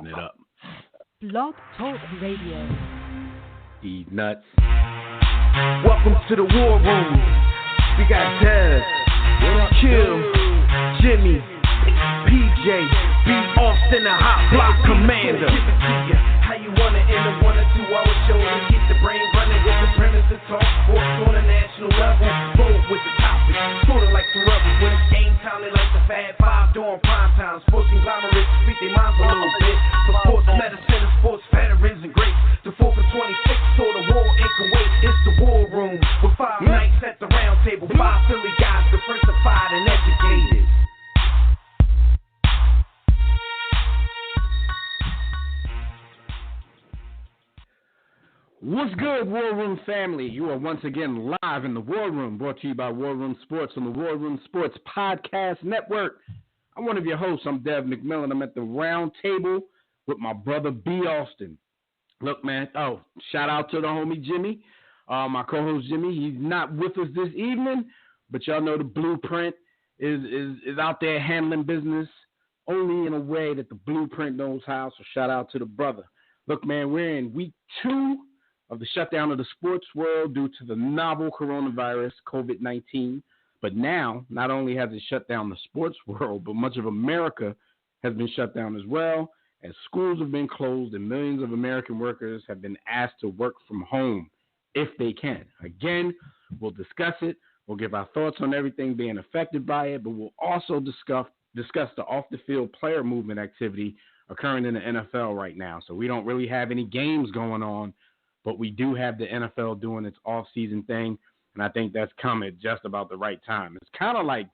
Messing it up. Blog Talk Radio. These nuts. Welcome to the War Room. We got Dev, Kill, Jimmy, PJ, B. Austin, the Hot Block Commander. How you want it in a 1 or 2 hour show to get the brain running with the premise to talk sports on a national level. Bold with the topic, sorta like some rebels. When it's game time, they like the Fab Five during prime time. Sports conglomerates speak their minds a little bit. For sports medicine and sports veterans and greats. The 4 for 26 toward the war in Kuwait. It's the War Room with 5 nights at the round table. 5 Philly guys diversified and educated. What's good, War Room family? You are once again live in the War Room, brought to you by War Room Sports on the War Room Sports Podcast Network. I'm one of your hosts. I'm Dev McMillan. I'm at the round table with my brother B. Austin. Look, man, shout out to the homie Jimmy, my co-host Jimmy. He's not with us this evening, but y'all know the blueprint is out there handling business only in a way that the blueprint knows how, so shout out to the brother. Look, man, we're in week 2 of the shutdown of the sports world due to the novel coronavirus, COVID-19. But now, not only has it shut down the sports world, but much of America has been shut down as well, as schools have been closed and millions of American workers have been asked to work from home if they can. Again, we'll discuss it. We'll give our thoughts on everything being affected by it, but we'll also discuss the off-the-field player movement activity occurring in the NFL right now. So we don't really have any games going on, but we do have the NFL doing its off-season thing, and I think that's come at just about the right time. It's kind of like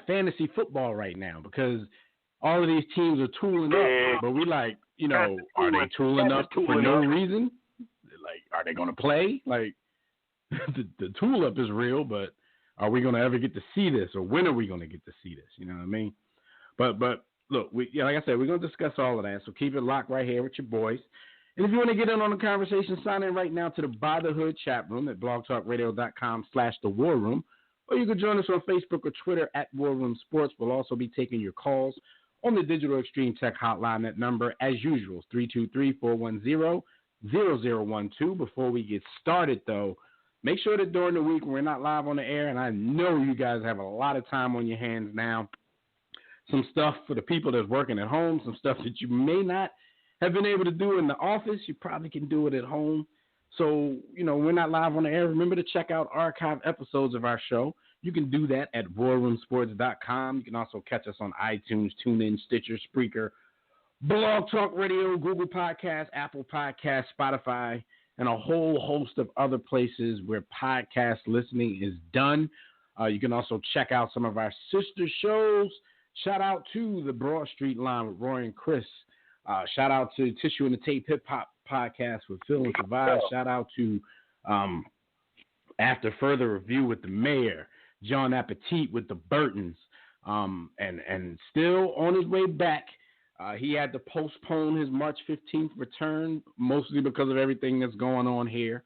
fantasy football right now, because all of these teams are tooling up, but we like, are they tooling up for no reason? Like, are they going to play? Like, the tool up is real, but are we going to ever get to see this, or when are we going to get to see this? You know what I mean? But look, like I said, we're going to discuss all of that, so keep it locked right here with your boys. And if you want to get in on the conversation, sign in right now to the By the Hood chat room at blogtalkradio.com/The War Room, or you can join us on Facebook or Twitter at War Room Sports. We'll also be taking your calls on the Digital Extreme Tech Hotline. That number, as usual, is 323-410-0012. Before we get started, though, make sure that during the week when we're not live on the air, and I know you guys have a lot of time on your hands now, some stuff for the people that's working at home, some stuff that you may not have been able to do in the office, you probably can do it at home. So, we're not live on the air. Remember to check out archive episodes of our show. You can do that at warroomsports.com. You can also catch us on iTunes, TuneIn, Stitcher, Spreaker, Blog Talk Radio, Google Podcasts, Apple Podcasts, Spotify, and a whole host of other places where podcast listening is done. You can also check out some of our sister shows. Shout out to the Broad Street Line with Roy and Chris. Shout out to Tissue and the Tape Hip Hop Podcast with Phil and Survive. Shout out to After Further Review with the Mayor, John Appetit with the Burtons, and still on his way back. He had to postpone his March 15th return, mostly because of everything that's going on here.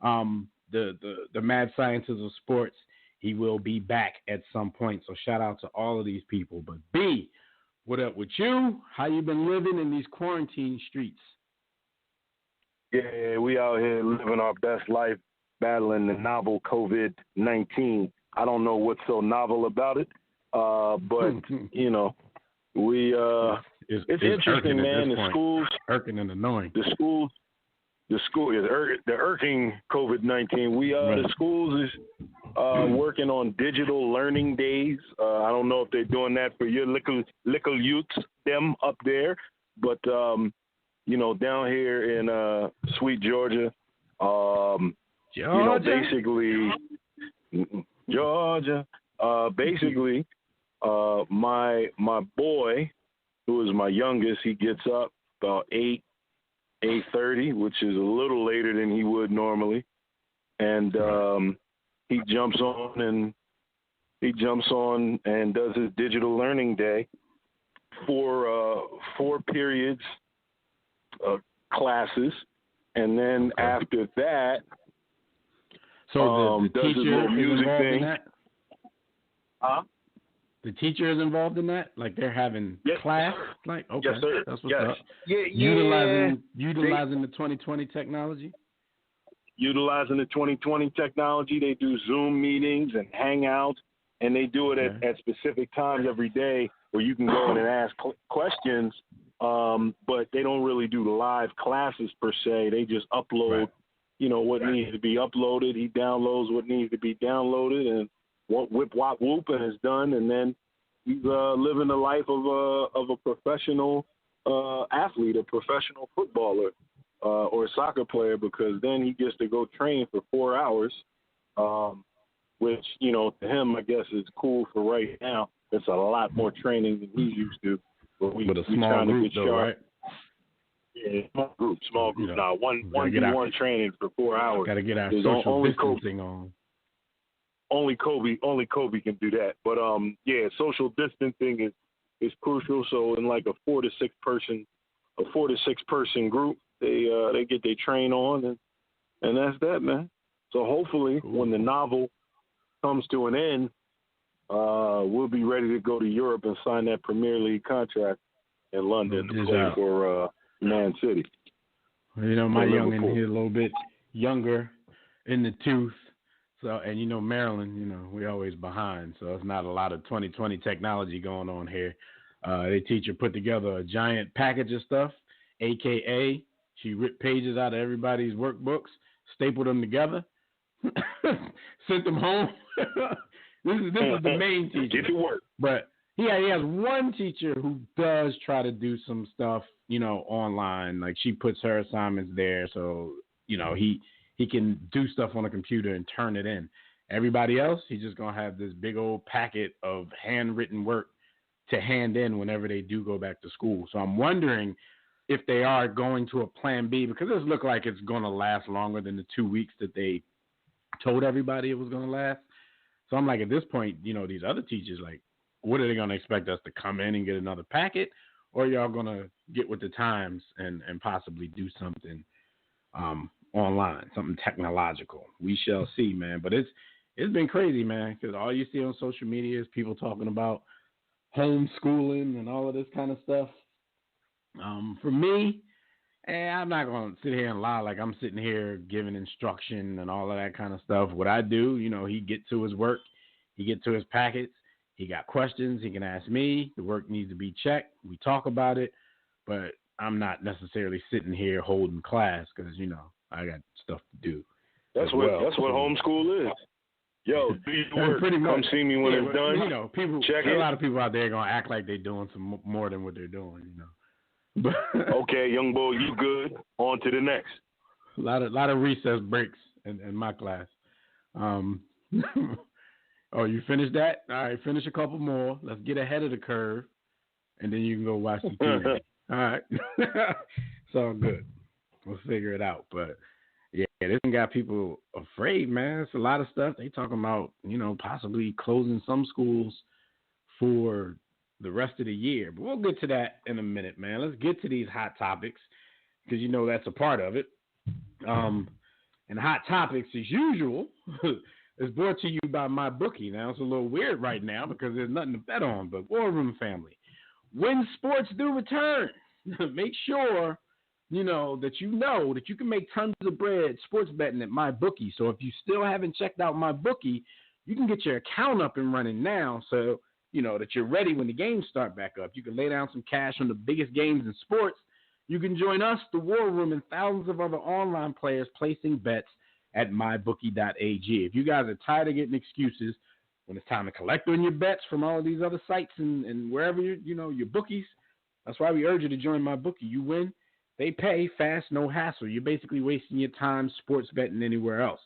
The mad sciences of sports. He will be back at some point. So shout out to all of these people. But B, what up with you? How you been living in these quarantine streets? Yeah, we out here living our best life, battling the novel COVID-19. I don't know what's so novel about it, but we it's interesting, man. The schools irking and annoying. The irking COVID-19. The schools is working on digital learning days. I don't know if they're doing that for your little youths, them up there, but down here in sweet Georgia, basically Georgia, my boy, who is my youngest, he gets up about 8:30, which is a little later than he would normally, and he jumps on and does his digital learning day for 4 periods of classes, and then after that, so the does his teacher little music is thing. in that? the teacher is involved in that? Like they're having class? Like, okay, yes, sir. That's what's up. Yeah, utilizing the 2020 technology? Utilizing the 2020 technology. They do Zoom meetings and Hangouts, and they do it at specific times every day where you can go in and ask questions, but they don't really do live classes per se. They just upload, what needs to be uploaded. He downloads what needs to be downloaded, and whip, wop, whoop, and it's done. And then he's living the life of a professional athlete, a professional footballer or a soccer player, because then he gets to go train for 4 hours, which, to him, I guess is cool for right now. It's a lot more training than he's used to. But with a small group, though, right? Yeah, small group. Now, one training for 4 hours. Got to get our social distancing on. Only Kobe can do that. But social distancing is crucial. So in like a 4 to 6 person group, they get their train on, and that's that, man. So hopefully when the novel comes to an end, we'll be ready to go to Europe and sign that Premier League contract in London to play for Man City. My youngin' here a little bit younger in the tooth. So, and Maryland, we always behind. So it's not a lot of 2020 technology going on here. Their teacher put together a giant package of stuff, AKA she ripped pages out of everybody's workbooks, stapled them together, sent them home. This is the main teacher. Get to work. But he has one teacher who does try to do some stuff, online. Like she puts her assignments there, so he can do stuff on a computer and turn it in. Everybody else, he's just gonna have this big old packet of handwritten work to hand in whenever they do go back to school. So I'm wondering if they are going to a plan B, because this looks like it's going to last longer than the 2 weeks that they told everybody it was going to last. So I'm like, at this point, these other teachers, like, what are they going to expect us to come in and get another packet? Or y'all going to get with the times and possibly do something online, something technological? We shall see, man. But it's been crazy, man, because all you see on social media is people talking about homeschooling and all of this kind of stuff. For me, I'm not going to sit here and lie like I'm sitting here giving instruction and all of that kind of stuff. What I do, he get to his work, he get to his packets, he got questions, he can ask me. The work needs to be checked. We talk about it, but I'm not necessarily sitting here holding class because, I got stuff to do. That's what homeschool is. Yo, do your work. Pretty much. Come see me when it's done. People. Check a it. lot of people out there are gonna act like they're doing some more than what they're doing. But okay, young boy, you good? On to the next. A lot of recess breaks in my class. Oh, you finished that? All right, finish a couple more. Let's get ahead of the curve, and then you can go watch some TV. All right, it's all good. We'll figure it out. But yeah, this got people afraid, man. It's a lot of stuff. They talking about, possibly closing some schools for the rest of the year. But we'll get to that in a minute, man. Let's get to these hot topics because that's a part of it. And hot topics, as usual, is brought to you by MyBookie. Now, it's a little weird right now because there's nothing to bet on, but War Room family, when sports do return, make sure that you can make tons of bread sports betting at MyBookie. So if you still haven't checked out MyBookie, you can get your account up and running now so that you're ready when the games start back up. You can lay down some cash on the biggest games in sports. You can join us, the War Room, and thousands of other online players placing bets at mybookie.ag. If you guys are tired of getting excuses when it's time to collect on your bets from all of these other sites and wherever your bookies, that's why we urge you to join MyBookie. You win, they pay, fast, no hassle. You're basically wasting your time sports betting anywhere else.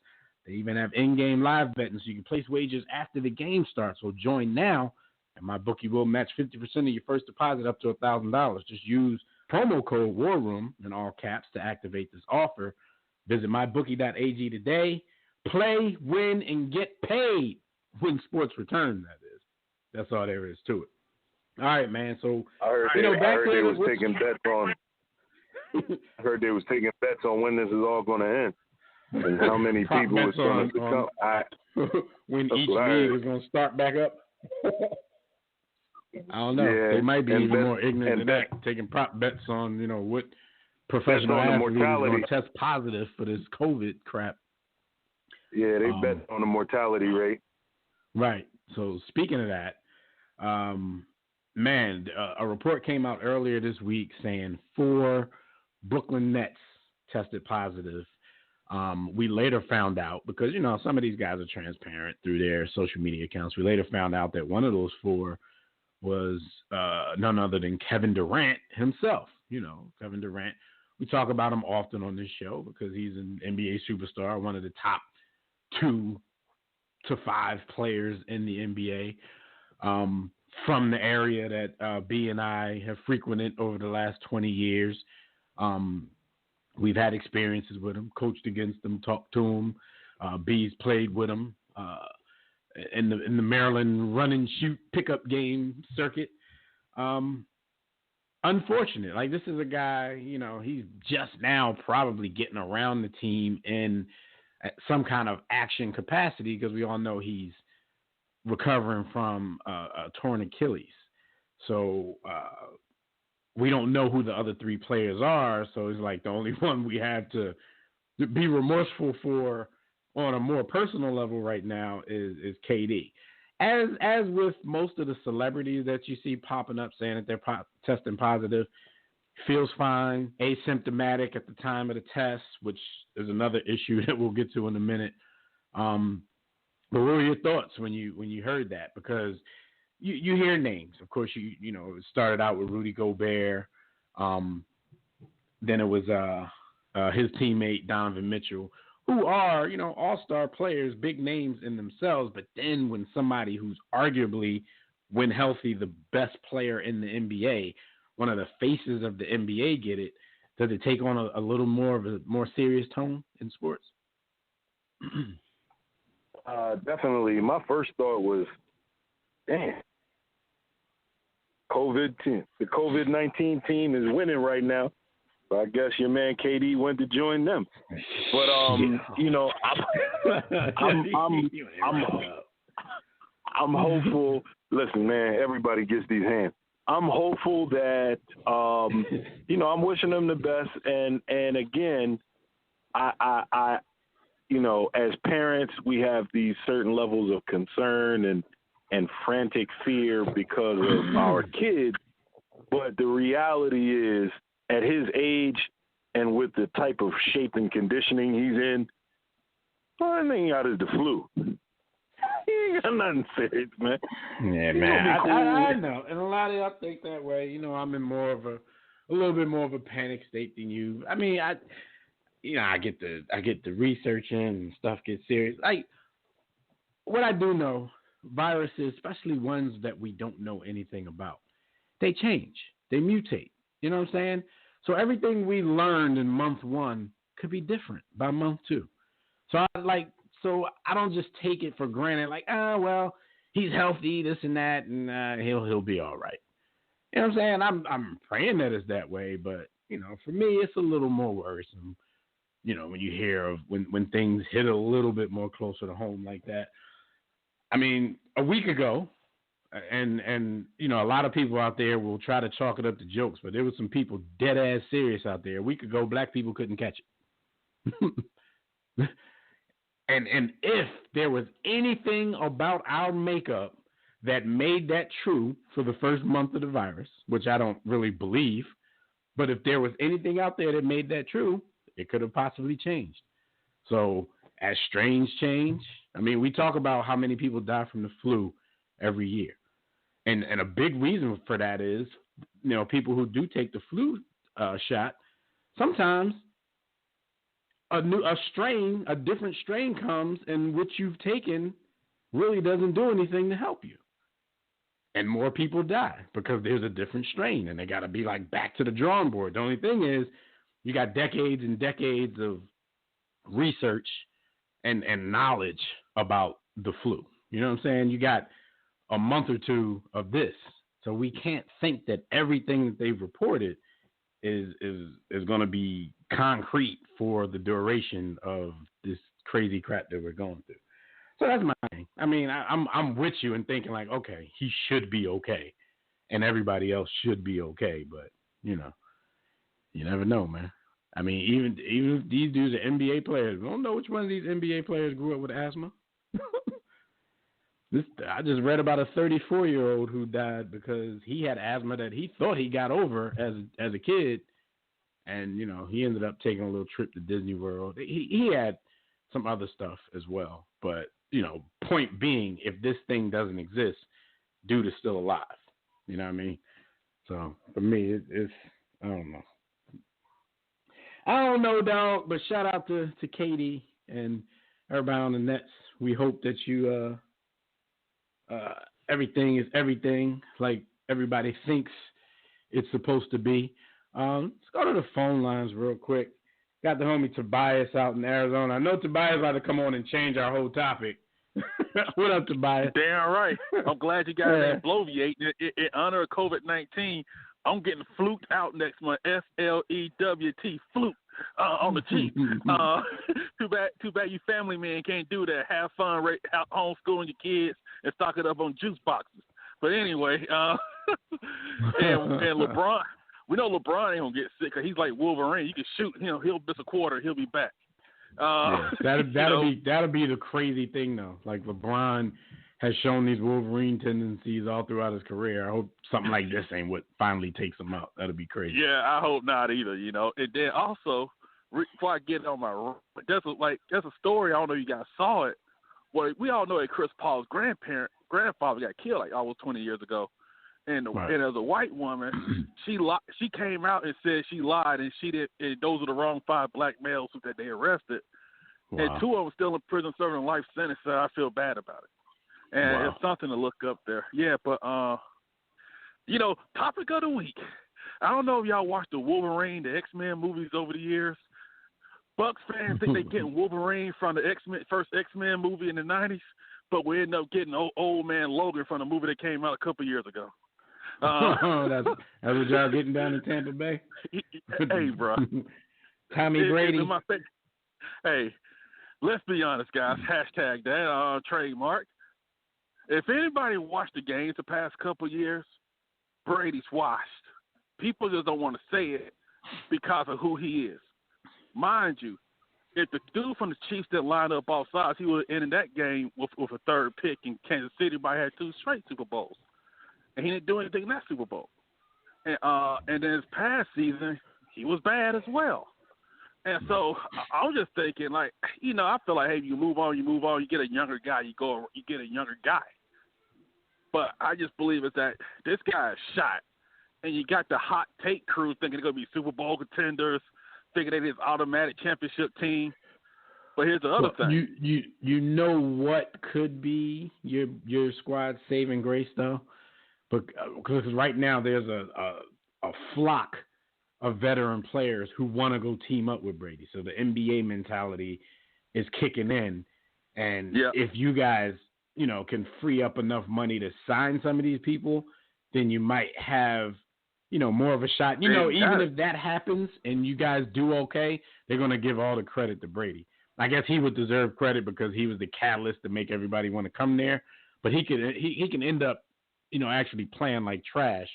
They even have in-game live betting, so you can place wagers after the game starts. So join now, and MyBookie will match 50% of your first deposit up to $1,000. Just use promo code WARROOM in all caps to activate this offer. Visit mybookie.ag today. Play, win, and get paid when sports return, that is. That's all there is to it. All right, man. So I heard they was taking bets on. I heard they was taking bets on when this is all going to end and how many people it's going to come. When each league is going to start back up. I don't know. Yeah, they might be even bet, more ignorant than that, taking prop bets on, what professional athlete is going to test positive for this COVID crap. Yeah, they bet on the mortality rate. Right. So speaking of that, a report came out earlier this week saying 4 Brooklyn Nets tested positive. We later found out, because, some of these guys are transparent through their social media accounts. We later found out that one of those 4 was none other than Kevin Durant himself. Kevin Durant. We talk about him often on this show because he's an NBA superstar, one of the top 2 to 5 players in the NBA, from the area that B and I have frequented over the last 20 years. We've had experiences with him, coached against him, talked to him. B's played with him in the Maryland run and shoot pickup game circuit. Unfortunate. This is a guy, he's just now probably getting around the team in some kind of action capacity, because we all know he's recovering from a torn Achilles. So we don't know who the other 3 players are. So it's the only one we have to be remorseful for on a more personal level right now is KD. As with most of the celebrities that you see popping up saying that they're testing positive, feels fine, asymptomatic at the time of the test, which is another issue that we'll get to in a minute. But what were your thoughts when you heard that? Because you hear names. Of course, it started out with Rudy Gobert. Then it was his teammate Donovan Mitchell, who are, all-star players, big names in themselves. But then when somebody who's arguably, when healthy, the best player in the NBA, one of the faces of the NBA get it, does it take on a little more of a more serious tone in sports? Definitely. My first thought was, damn, the COVID-19 team is winning right now. So I guess your man KD went to join them. But I'm hopeful. Listen, man, everybody gets these hands. I'm hopeful that I'm wishing them the best. And again, I as parents, we have these certain levels of concern and frantic fear because of our kids. But the reality is, at his age and with the type of shape and conditioning he's in, the only thing he got is the flu. He ain't got nothing serious, man. Yeah, man. Cool. I know. And a lot of y'all think that way. I'm in more of a little bit more of a panic state than you. I mean, I get the researching and stuff gets serious. What I do know, viruses, especially ones that we don't know anything about, they change. They mutate. You know what I'm saying? So everything we learned in month 1 could be different by month 2. So I don't just take it for granted. Well, he's healthy, this and that, and he'll be all right. You know what I'm saying? I'm praying that it's that way, but for me, it's a little more worrisome. When you hear of when things hit a little bit more closer to home like that. I mean, a week ago. And a lot of people out there will try to chalk it up to jokes, but there were some people dead ass serious out there. A week ago, black people couldn't catch it. and if there was anything about our makeup that made that true for the first month of the virus, which I don't really believe, but if there was anything out there that made that true, it could have possibly changed. So as strains change, I mean, we talk about how many people die from the flu every year. And a big reason for that is, people who do take the flu shot, sometimes a different strain comes, and what you've taken really doesn't do anything to help you. And more people die because there's a different strain, and they got to be back to the drawing board. The only thing is, you got decades and decades of research and knowledge about the flu. You know what I'm saying? You got a month or 2 of this. So we can't think that everything that they've reported is going to be concrete for the duration of this crazy crap that we're going through. So that's my thing. I mean, I'm with you in thinking okay, he should be okay. and everybody else should be okay. But you never know, man. I mean, even if these dudes are NBA players, we don't know which one of these NBA players grew up with asthma. I just read about a 34-year-old who died because he had asthma that he thought he got over as a kid, and he ended up taking a little trip to Disney World. He had some other stuff as well, but point being, if this thing doesn't exist, dude is still alive. You know what I mean? So for me, it's I don't know, dog. But shout out to Katie and everybody on the Nets. We hope that you everything is everything like everybody thinks it's supposed to be. Let's go to the phone lines real quick. Got the homie Tobias out in Arizona. I know Tobias about to come on and change our whole topic. What up, Tobias? Damn right. I'm glad you guys ain't bloviating. In honor of COVID-19, I'm getting fluked out next month. FLEWT, fluke, on the cheap. Too bad you family man can't do that. Have fun homeschooling your kids and stock it up on juice boxes. But anyway, and LeBron, we know LeBron ain't going to get sick because he's like Wolverine. You can shoot him, he'll miss a quarter, he'll be back. That'll be the crazy thing though. Like LeBron has shown these Wolverine tendencies all throughout his career. I hope something like this ain't what finally takes him out. That'll be crazy. Yeah, I hope not either. And then also before I get on my, there's a story. I don't know if you guys saw it. Well, we all know that Chris Paul's grandfather got killed like almost 20 years ago. And as a white woman, she came out and said she lied, and she did. And those are the wrong 5 black males that they arrested, and 2 of them still in prison serving a life sentence. So I feel bad about it, and it's something to look up there. Yeah, but topic of the week. I don't know if y'all watched the Wolverine, the X-Men movies over the years. Bucks fans think they're getting Wolverine from the first X-Men movie in the '90s, but we end up getting old man Logan from the movie that came out a couple years ago. That's what y'all getting down in Tampa Bay? Hey, bro. Tommy Brady. Hey, let's be honest, guys. Hashtag that trademark. If anybody watched the games the past couple years, Brady's washed. People just don't want to say it because of who he is. Mind you, if the dude from the Chiefs didn't line up all sides, he would have ended that game with a third pick, and Kansas City might have 2 straight Super Bowls. And he didn't do anything in that Super Bowl. And then his past season, he was bad as well. And so I was just thinking, I feel like, hey, you move on, you get a younger guy, you get a younger guy. But I just believe it's that this guy is shot. And you got the hot take crew thinking they're going to be Super Bowl contenders, thinking they're this automatic championship team. But here's the other thing. You know what could be your squad's saving grace, though? Because right now there's a flock of veteran players who want to go team up with Brady. So the NBA mentality is kicking in. And if you guys, can free up enough money to sign some of these people, then you might have, more of a shot. Even if that happens and you guys do okay, they're going to give all the credit to Brady. I guess he would deserve credit because he was the catalyst to make everybody want to come there. But he can end up, actually playing like trash,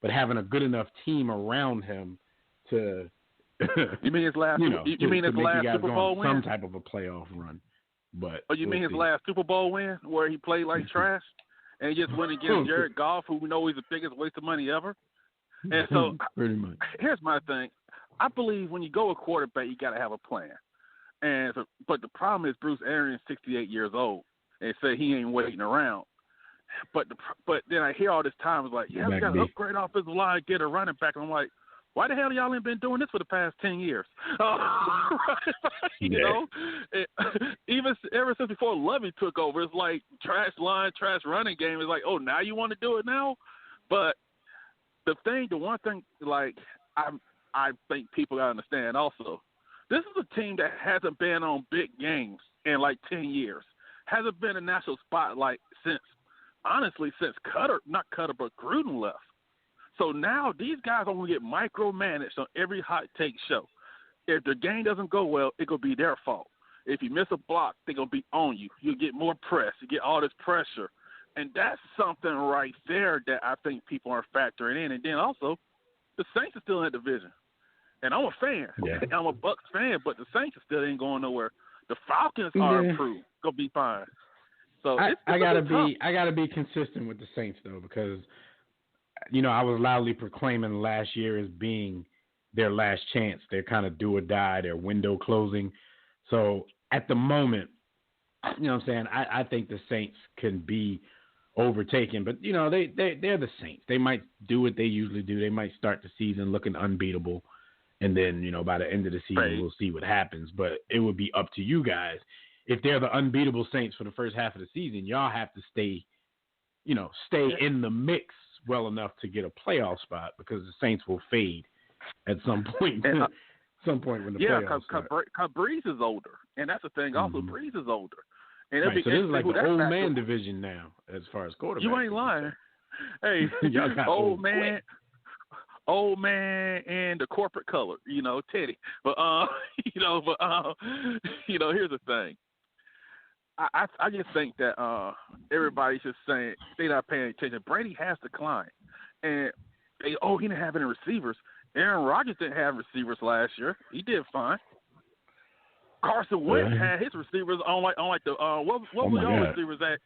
but having a good enough team around him to. You mean his last? You mean his last Super Bowl win? Some type of a playoff run, but. Oh, you mean his last Super Bowl win where he played like trash, and he just went against Jared Goff, who we know he's the biggest waste of money ever. And so, pretty much. Here's my thing: I believe when you go a quarterback, you got to have a plan. But the problem is Bruce Arians, 68 years old, and say he ain't waiting around. But then I hear all this time, it's like, we got to upgrade offensive line, get a running back. And I'm like, why the hell y'all ain't been doing this for the past 10 years? Even ever since before Lovey took over, it's like trash line, trash running game. It's like, oh, now you want to do it now? But the one thing, I think people got to understand also, this is a team that hasn't been on big games in 10 years. Hasn't been a national spotlight since Gruden left. So now these guys are going to get micromanaged on every hot take show. If the game doesn't go well, it's going to be their fault. If you miss a block, they're going to be on you. You get more press. You get all this pressure. And that's something right there that I think people are factoring in. And then also, the Saints are still in that division. And I'm a fan. Yeah. I'm a Bucs fan, but the Saints still ain't going nowhere. The Falcons are improved. Gonna be fine. So I gotta be consistent with the Saints though, because I was loudly proclaiming last year as being their last chance. They're kind of do or die. Their window closing. So at the moment, what I'm saying, I think the Saints can be overtaken, but they're the Saints. They might do what they usually do. They might start the season looking unbeatable, and then by the end of the season we'll see what happens. But it would be up to you guys. If they're the unbeatable Saints for the first half of the season, y'all have to stay in the mix well enough to get a playoff spot, because the Saints will fade at some point. Some point when the playoffs start. Because Breeze is older, and that's the thing. Also, Breeze is older. And right, so this is like the old man division now, as far as quarterbacks. You ain't lying. Hey, old man, and the corporate color, Teddy. But here's the thing. I just think that everybody's just saying they're not paying attention. Brady has declined, and he didn't have any receivers. Aaron Rodgers didn't have receivers last year. He did fine. Carson Wentz had his receivers on like the what was your receivers at?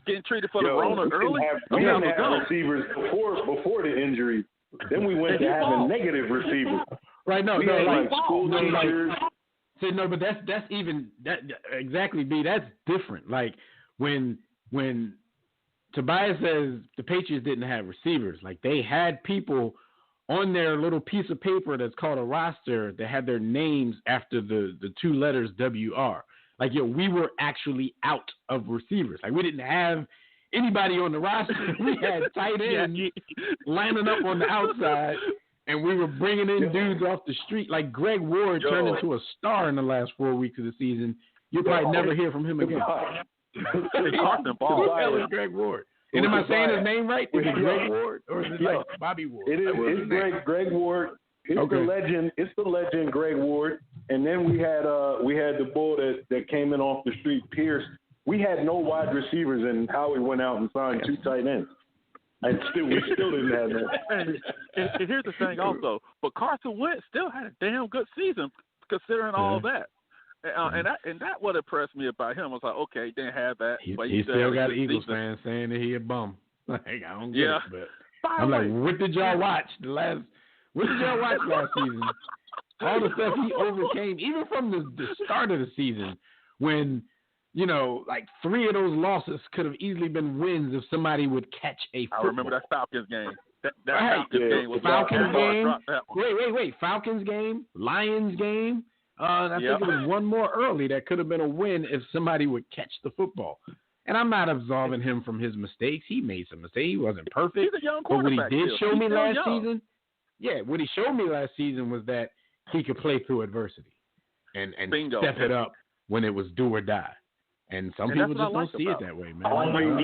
Getting treated for the Rona early. We didn't have receivers before the injury. Then we went to having negative receivers. Right? No, school teachers. But that's even that exactly. B, that's different. Like when Tobias says the Patriots didn't have receivers, like they had people on their little piece of paper that's called a roster that had their names after the two letters WR. Like, we were actually out of receivers. Like, we didn't have anybody on the roster. We had tight ends lining up on the outside, and we were bringing in dudes off the street. Like, Greg Ward turned into a star in the last 4 weeks of the season. You'll probably never hear from him again. Who is Greg Ward? And am I saying his name right? Is it Greg Ward or is it like Bobby Ward? It's Greg Ward. It's the legend. It's the legend, Greg Ward. And then we had the bull that came in off the street, Pierce. We had no wide receivers, and Howie went out and signed 2 tight ends. And we still didn't have that. And here's the thing, also, but Carson Wentz still had a damn good season considering all that. And that what impressed me about him. I was like, okay, didn't have that. But he still got Eagles fans saying that he a bum. Like, I don't get it, but I'm like, what did y'all watch last season? All the stuff he overcame, even from the start of the season, when like 3 of those losses could have easily been wins if somebody would catch a football. I remember that Falcons game. That Falcons game was Falcons game. Wait, Falcons game, Lions game. I think it was one more early that could have been a win if somebody would catch the football. And I'm not absolving him from his mistakes. He made some mistakes. He wasn't perfect. He's a young but what he quarterback. did show me last season, what he showed me last season was that he could play through adversity and step it up when it was do or die. And some people just don't see it that way, man.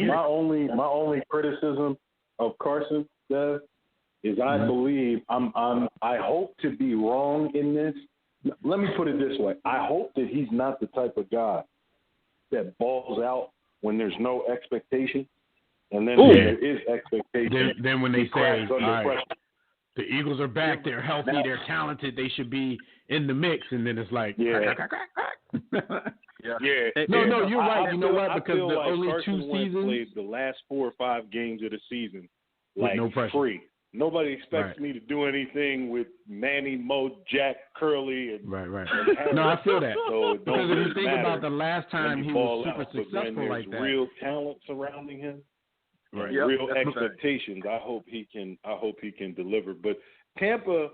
My only criticism of Carson, Dev, is I believe I hope to be wrong in this. Let me put it this way. I hope that he's not the type of guy that balls out when there's no expectation, and then there is expectation. Then when they say, all right, the Eagles are back, they're healthy, they're talented, they should be in the mix, and then it's like, crack. No, you're right. You know what? Because the like only Carson 2 Wentz seasons played the last 4 or 5 games of the season with no pressure. Free. Nobody expects me to do anything with Manny, Mo, Jack, Curly, and right. No, I feel that. So because if you think about the last time he was super successful like that, real talent surrounding him, right? Real expectations. I hope he can deliver. But Tampa,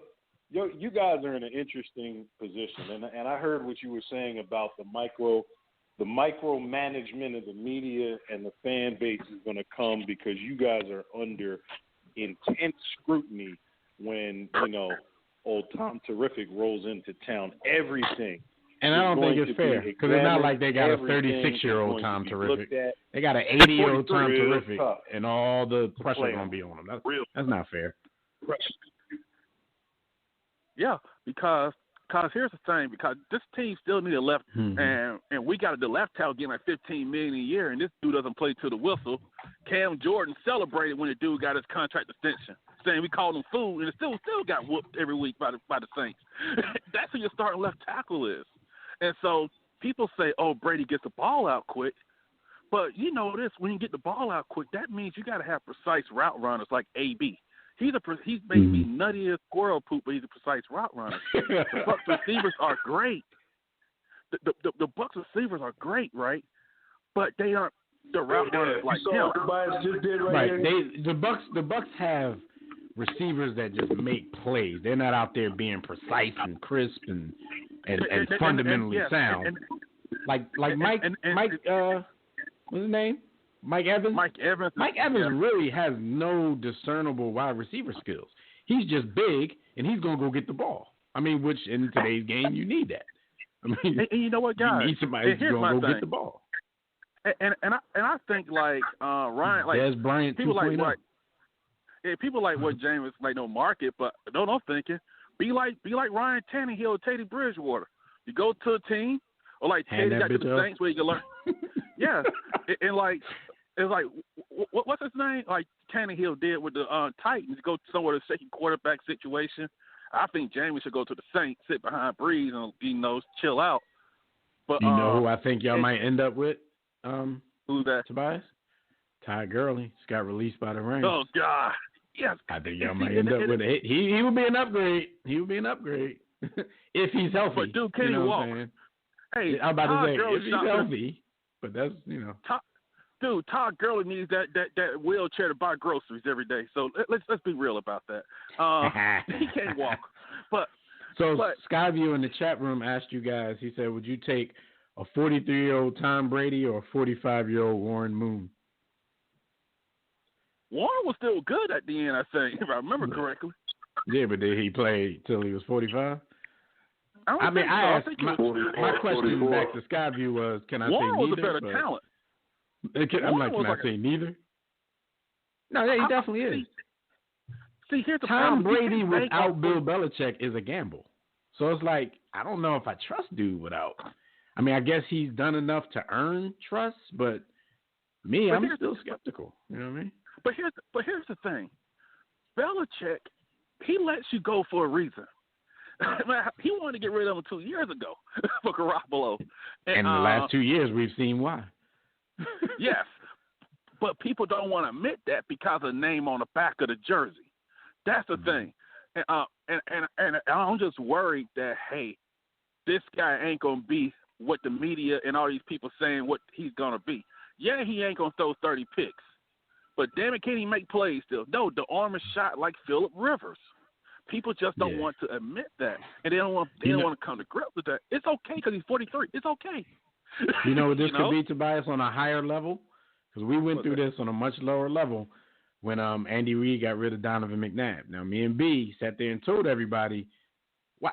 you guys are in an interesting position, and I heard what you were saying about the micromanagement of the media and the fan base is going to come because you guys are under intense scrutiny when old Tom Terrific rolls into town. Everything. And I don't think it's fair because it's not like they got a 36-year-old Tom Terrific. They got an 80-year-old Tom Terrific, and all the pressure going to be on them. That's not fair. Yeah, because Because here's the thing, because this team still need a left, and we got the left tackle getting like $15 million a year, and this dude doesn't play to the whistle. Cam Jordan celebrated when the dude got his contract extension, saying we called him fool, and it still got whooped every week by the Saints. That's who your starting left tackle is. And so people say, oh, Brady gets the ball out quick. But you know this, when you get the ball out quick, that means you got to have precise route runners like AB. He's maybe nutty as squirrel poop, but he's a precise route runner. The Bucs receivers are great. The Bucs receivers are great, right? But they aren't the route runners like him. The Bucs have receivers that just make plays. They're not out there being precise and crisp and fundamentally sound. Like Mike. What's his name? Mike Evans? Mike Evans really has no discernible wide receiver skills. He's just big, and he's going to go get the ball. I mean, which in today's game, you need that. I mean, and you know what, guys? You need somebody who's going to go get the ball. And I think, like, Ryan, like, Des Bryant people 2.0. like people like what James, like, no market, but I'm thinking, be like Ryan Tannehill, Teddy Bridgewater. You go to a team, or like Teddy got to the Saints where you can learn. Yeah, and like, it's like, what's his name? Like Tannehill did with the Titans, go somewhere to second quarterback situation. I think James should go to the Saints, sit behind Breeze, and chill out. But you know who I think y'all might end up with? Who's that? Tobias? Todd Gurley. Just got released by the Rams. Oh God, yes. I think y'all might end up with it. He would be an upgrade. He would be an upgrade if he's healthy. But dude, can he walk? Hey, I'm about Todd to say Gurley if he's healthy, but that's Todd Gurley needs that wheelchair to buy groceries every day. So let's be real about that. He can't walk. But Skyview in the chat room asked you guys. He said, "Would you take a 43-year-old Tom Brady or a 45-year-old Warren Moon?" Warren was still good at the end, I think, if I remember correctly. Yeah, but did he play till he was 45? I asked my question back to Skyview was, can I Warren say neither? Was a better talent. Can I say neither? No, yeah, he definitely is. See, here's the Tom problem. Brady without Bill Belichick is a gamble. So it's like, I don't know if I trust dude without. I mean, I guess he's done enough to earn trust, but I'm still skeptical. You know what I mean? But here's the thing. Belichick, he lets you go for a reason. He wanted to get rid of him 2 years ago for Garoppolo. And in the last 2 years, we've seen why. Yes. But people don't want to admit that because of the name on the back of the jersey. That's the thing. And I'm just worried that, hey, this guy ain't going to be what the media and all these people saying what he's going to be. Yeah, he ain't going to throw 30 picks. But damn it, can he make plays still? No, the arm is shot like Phillip Rivers. People just don't want to admit that, and they don't want to come to grips with that. It's okay because he's 43. It's okay. You know what this could be, Tobias, on a higher level? Because we went through this on a much lower level when Andy Reid got rid of Donovan McNabb. Now, me and B sat there and told everybody,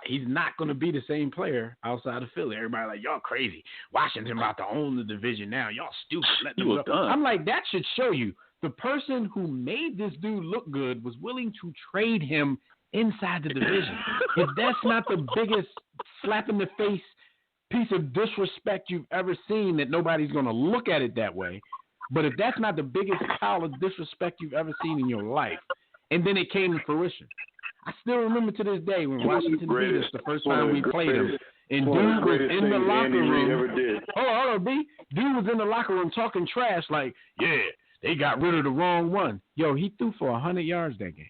he's not going to be the same player outside of Philly. Everybody like, y'all crazy. Washington about to own the division now. Y'all stupid. Let them go. I'm like, that should show you the person who made this dude look good was willing to trade him inside the division. If that's not the biggest slap in the face piece of disrespect you've ever seen, that nobody's going to look at it that way, but if that's not the biggest pile of disrespect you've ever seen in your life, and then it came to fruition. I still remember to this day when Washington beat us the first time we played them, and dude was in the locker room. Hold on, B. Dude was in the locker room talking trash like, yeah, they got rid of the wrong one. Yo, he threw for 100 yards that game.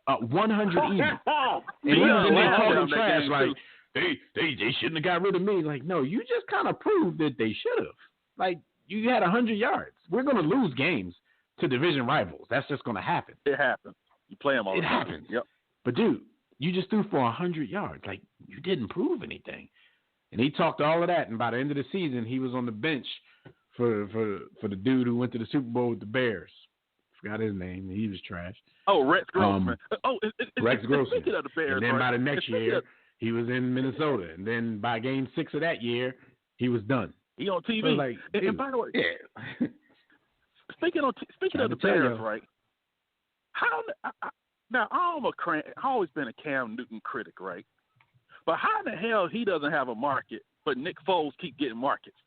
100 even. And he was in there talking trash like, they shouldn't have got rid of me. Like, no, you just kind of proved that they should have. Like, you had 100 yards. We're going to lose games to division rivals. That's just going to happen. It happens. You play them all the time. It happens. Yep. But, dude, you just threw for 100 yards. Like, you didn't prove anything. And he talked all of that, and by the end of the season, he was on the bench for the dude who went to the Super Bowl with the Bears. Forgot his name. He was trash. Oh, Rex Grossman. Rex Grossman. Speaking of the Bears, and then by the next year, he was in Minnesota. And then by game 6 of that year, he was done. He on TV. So like, and by the way, yeah. speaking of the Bears, right? Now I've always been a Cam Newton critic, right? But how in the hell he doesn't have a market, but Nick Foles keep getting markets?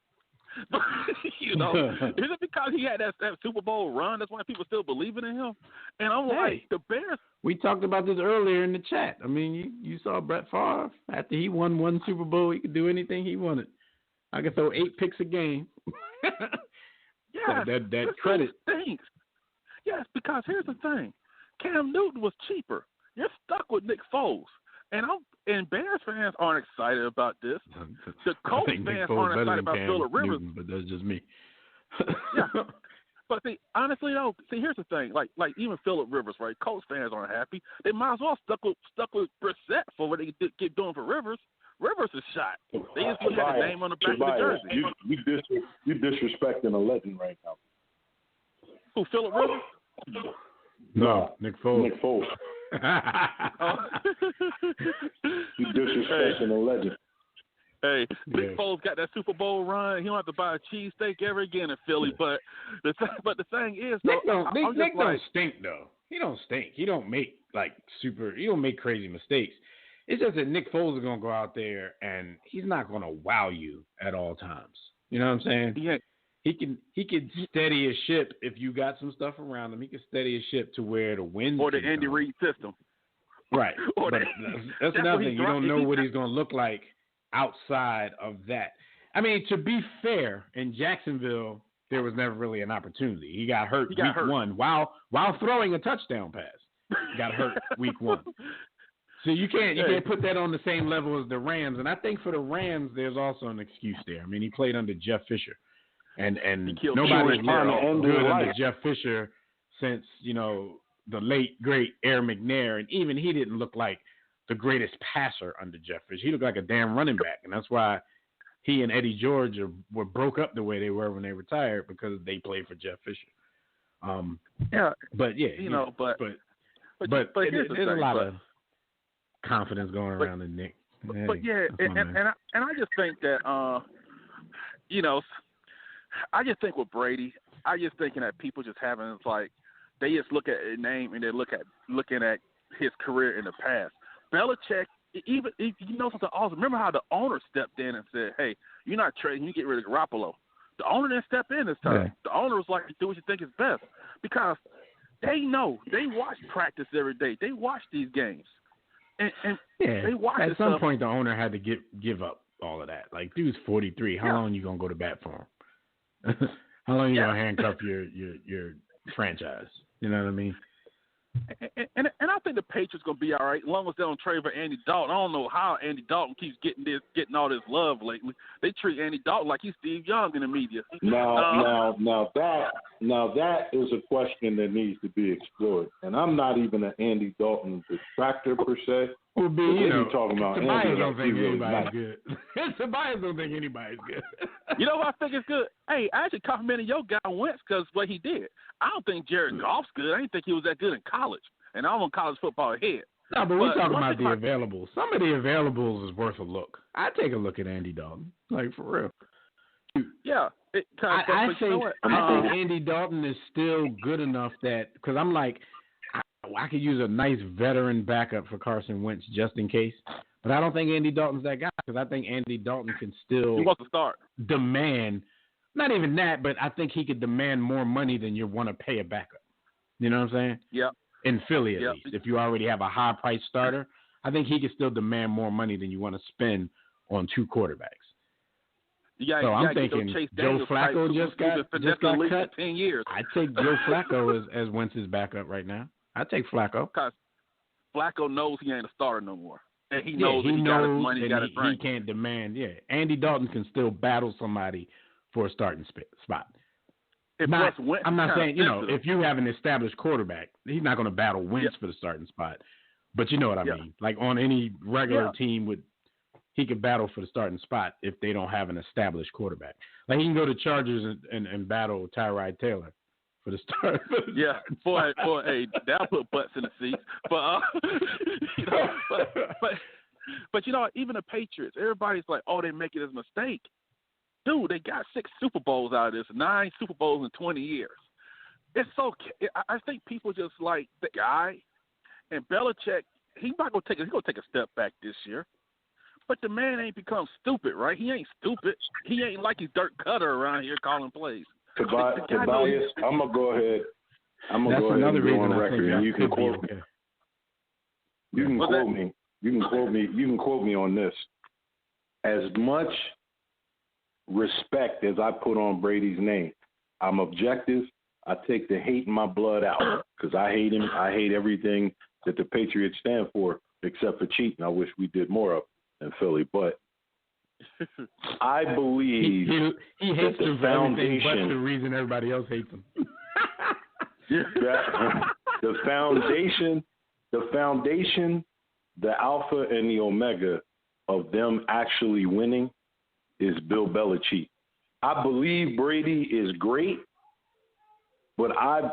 You know, is it because he had that Super Bowl run? That's why people still believing in him. And I'm like, the Bears. We talked about this earlier in the chat. I mean, you saw Brett Favre after he won one Super Bowl, he could do anything he wanted. I could throw 8 picks a game. Yeah, that credit stinks. Yes, because here's the thing: Cam Newton was cheaper. You're stuck with Nick Foles, and Bears fans aren't excited about this. The Colts fans aren't excited about Phillip Rivers. Newton, but that's just me. Yeah, but see, honestly though, here's the thing: like even Phillip Rivers, right? Colts fans aren't happy. They might as well stuck with Brissett for what they keep doing for Rivers. Rivers is shot. They just look at the name on the back of the jersey. You disrespecting a legend right now. Who, Phillip Rivers? No, Nick Foles. Nick Foles. You disrespecting a legend. Hey, Nick Foles got that Super Bowl run. He don't have to buy a cheesesteak ever again in Philly. But the thing is, Nick don't stink though. He don't stink. He don't make he don't make crazy mistakes. It's just that Nick Foles is gonna go out there and he's not gonna wow you at all times. You know what I'm saying? Yeah. He can steady a ship if you got some stuff around him. He can steady a ship to where the wind or the Andy Reid system. Right. But that's another thing. You don't know what he's gonna look like outside of that. I mean, to be fair, in Jacksonville, there was never really an opportunity. He got hurt week 1 while throwing a touchdown pass. He got hurt week 1. So you can't put that on the same level as the Rams. And I think for the Rams, there's also an excuse there. I mean, he played under Jeff Fisher, and nobody's good under Jeff Fisher since the late great Aaron McNair, and even he didn't look like the greatest passer under Jeff Fisher. He looked like a damn running back, and that's why he and Eddie George were broke up the way they were when they retired, because they played for Jeff Fisher. But there's a lot of confidence going around in Nick. But I just think that I just think with Brady, I just thinking that people just having they just look at a name and they looking at his career in the past. Belichick, even something awesome. Remember how the owner stepped in and said, "Hey, you're not trading. You get rid of Garoppolo." The owner didn't step in this time. Yeah. The owner was like, "Do what you think is best," because they know they watch practice every day. They watch these games. And they watch at some point, the owner had to give up all of that. Like, dude's 43. How long you gonna go to bat for him? How long you gonna handcuff your franchise? You know what I mean? And I think the Patriots gonna be all right as long as they don't trade for Andy Dalton. I don't know how Andy Dalton keeps getting all this love lately. They treat Andy Dalton like he's Steve Young in the media. Now that is a question that needs to be explored. And I'm not even an Andy Dalton detractor per se. Well, talking about Tobias don't think anybody's good. Tobias don't think anybody's good. You know what I think is good? Hey, I actually complimented your guy Wentz because what he did. I don't think Jared Goff's good. I didn't think he was that good in college. And I'm on college football ahead. No, but we're talking about the availables. Some of the availables is worth a look. I'd take a look at Andy Dalton. Like, for real. Yeah. I think Andy Dalton is still good enough that – because I'm like – I could use a nice veteran backup for Carson Wentz just in case. But I don't think Andy Dalton's that guy, because I think Andy Dalton can still he wants to start. Demand – not even that, but I think he could demand more money than you want to pay a backup. You know what I'm saying? Yeah. In Philly, at least. If you already have a high-priced starter, I think he could still demand more money than you want to spend on 2 quarterbacks. I'm thinking Joe Flacco just got cut. 10 years. I'd take Joe Flacco as Wentz's backup right now. I'd take Flacco. Because Flacco knows he ain't a starter no more. And he knows he got his money, he got his brain. He can't demand. Yeah, Andy Dalton can still battle somebody for a starting spot. I'm not saying, if you have an established quarterback, he's not going to battle Wentz for the starting spot. But you know what I mean. Like on any regular team, he could battle for the starting spot if they don't have an established quarterback. Like he can go to Chargers and battle Tyrod Taylor for the start. Boy, hey, that'll put butts in the seats. But even the Patriots, everybody's like, oh, they make it as a mistake. Dude, they got 6 Super Bowls out of this, 9 Super Bowls in 20 years. It's so. I think people just like the guy, and Belichick. He's gonna take a step back this year. But the man ain't become stupid, right? He ain't stupid. He ain't like he's Dirk Cutter around here calling plays. Tobias, I'm gonna go ahead. I'm gonna go ahead and go on record, and you can quote me. You can quote me. You can quote me. You can quote me on this. As much respect as I put on Brady's name, I'm objective. I take the hate in my blood out because I hate him. I hate everything that the Patriots stand for, except for cheating. I wish we did more of in Philly, but I believe he hates them for everything but the reason everybody else hates him. The foundation, the alpha and the omega of them actually winning is Bill Belichick. I believe Brady is great, but I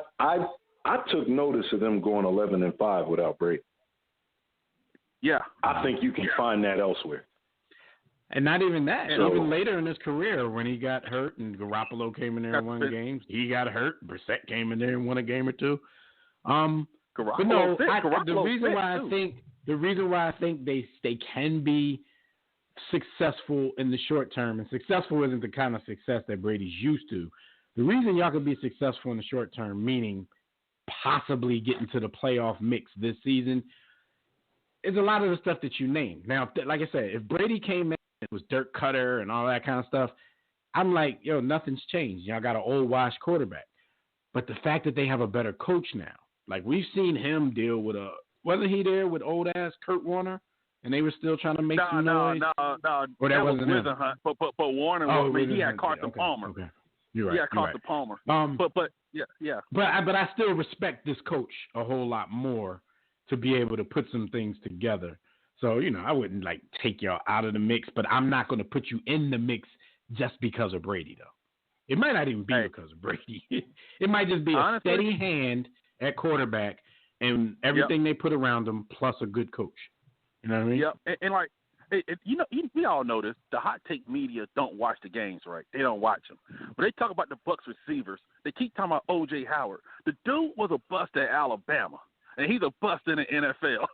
took notice of them going 11-5 without Brady. Yeah, I think you can find that elsewhere. And not even that. Even later in his career, when he got hurt and Garoppolo came in there and won games, he got hurt. Brissett came in there and won a game or two. But no, the reason why I think they can be successful in the short term, and successful isn't the kind of success that Brady's used to. The reason y'all could be successful in the short term, meaning possibly getting to the playoff mix this season, is a lot of the stuff that you named. Now, like I said, if Brady came in, it was Dirk Cutter and all that kind of stuff, I'm like, yo, nothing's changed. Y'all got an old washed quarterback. But the fact that they have a better coach now, like we've seen him deal with wasn't he there with old ass Kurt Warner, and they were still trying to make some noise? No. Or that wasn't him. But Warner, he had Carson Palmer. Okay. You're right. He had Carson Palmer. But I still respect this coach a whole lot more to be able to put some things together. So, I wouldn't take y'all out of the mix, but I'm not going to put you in the mix just because of Brady, though. It might not even be because of Brady. It might just be a steady hand at quarterback and everything they put around him plus a good coach. You know what I mean? Yep. And we all know this. The hot take media don't watch the games, right? They don't watch them. But they talk about the Bucs receivers. They keep talking about O.J. Howard. The dude was a bust at Alabama, and he's a bust in the NFL.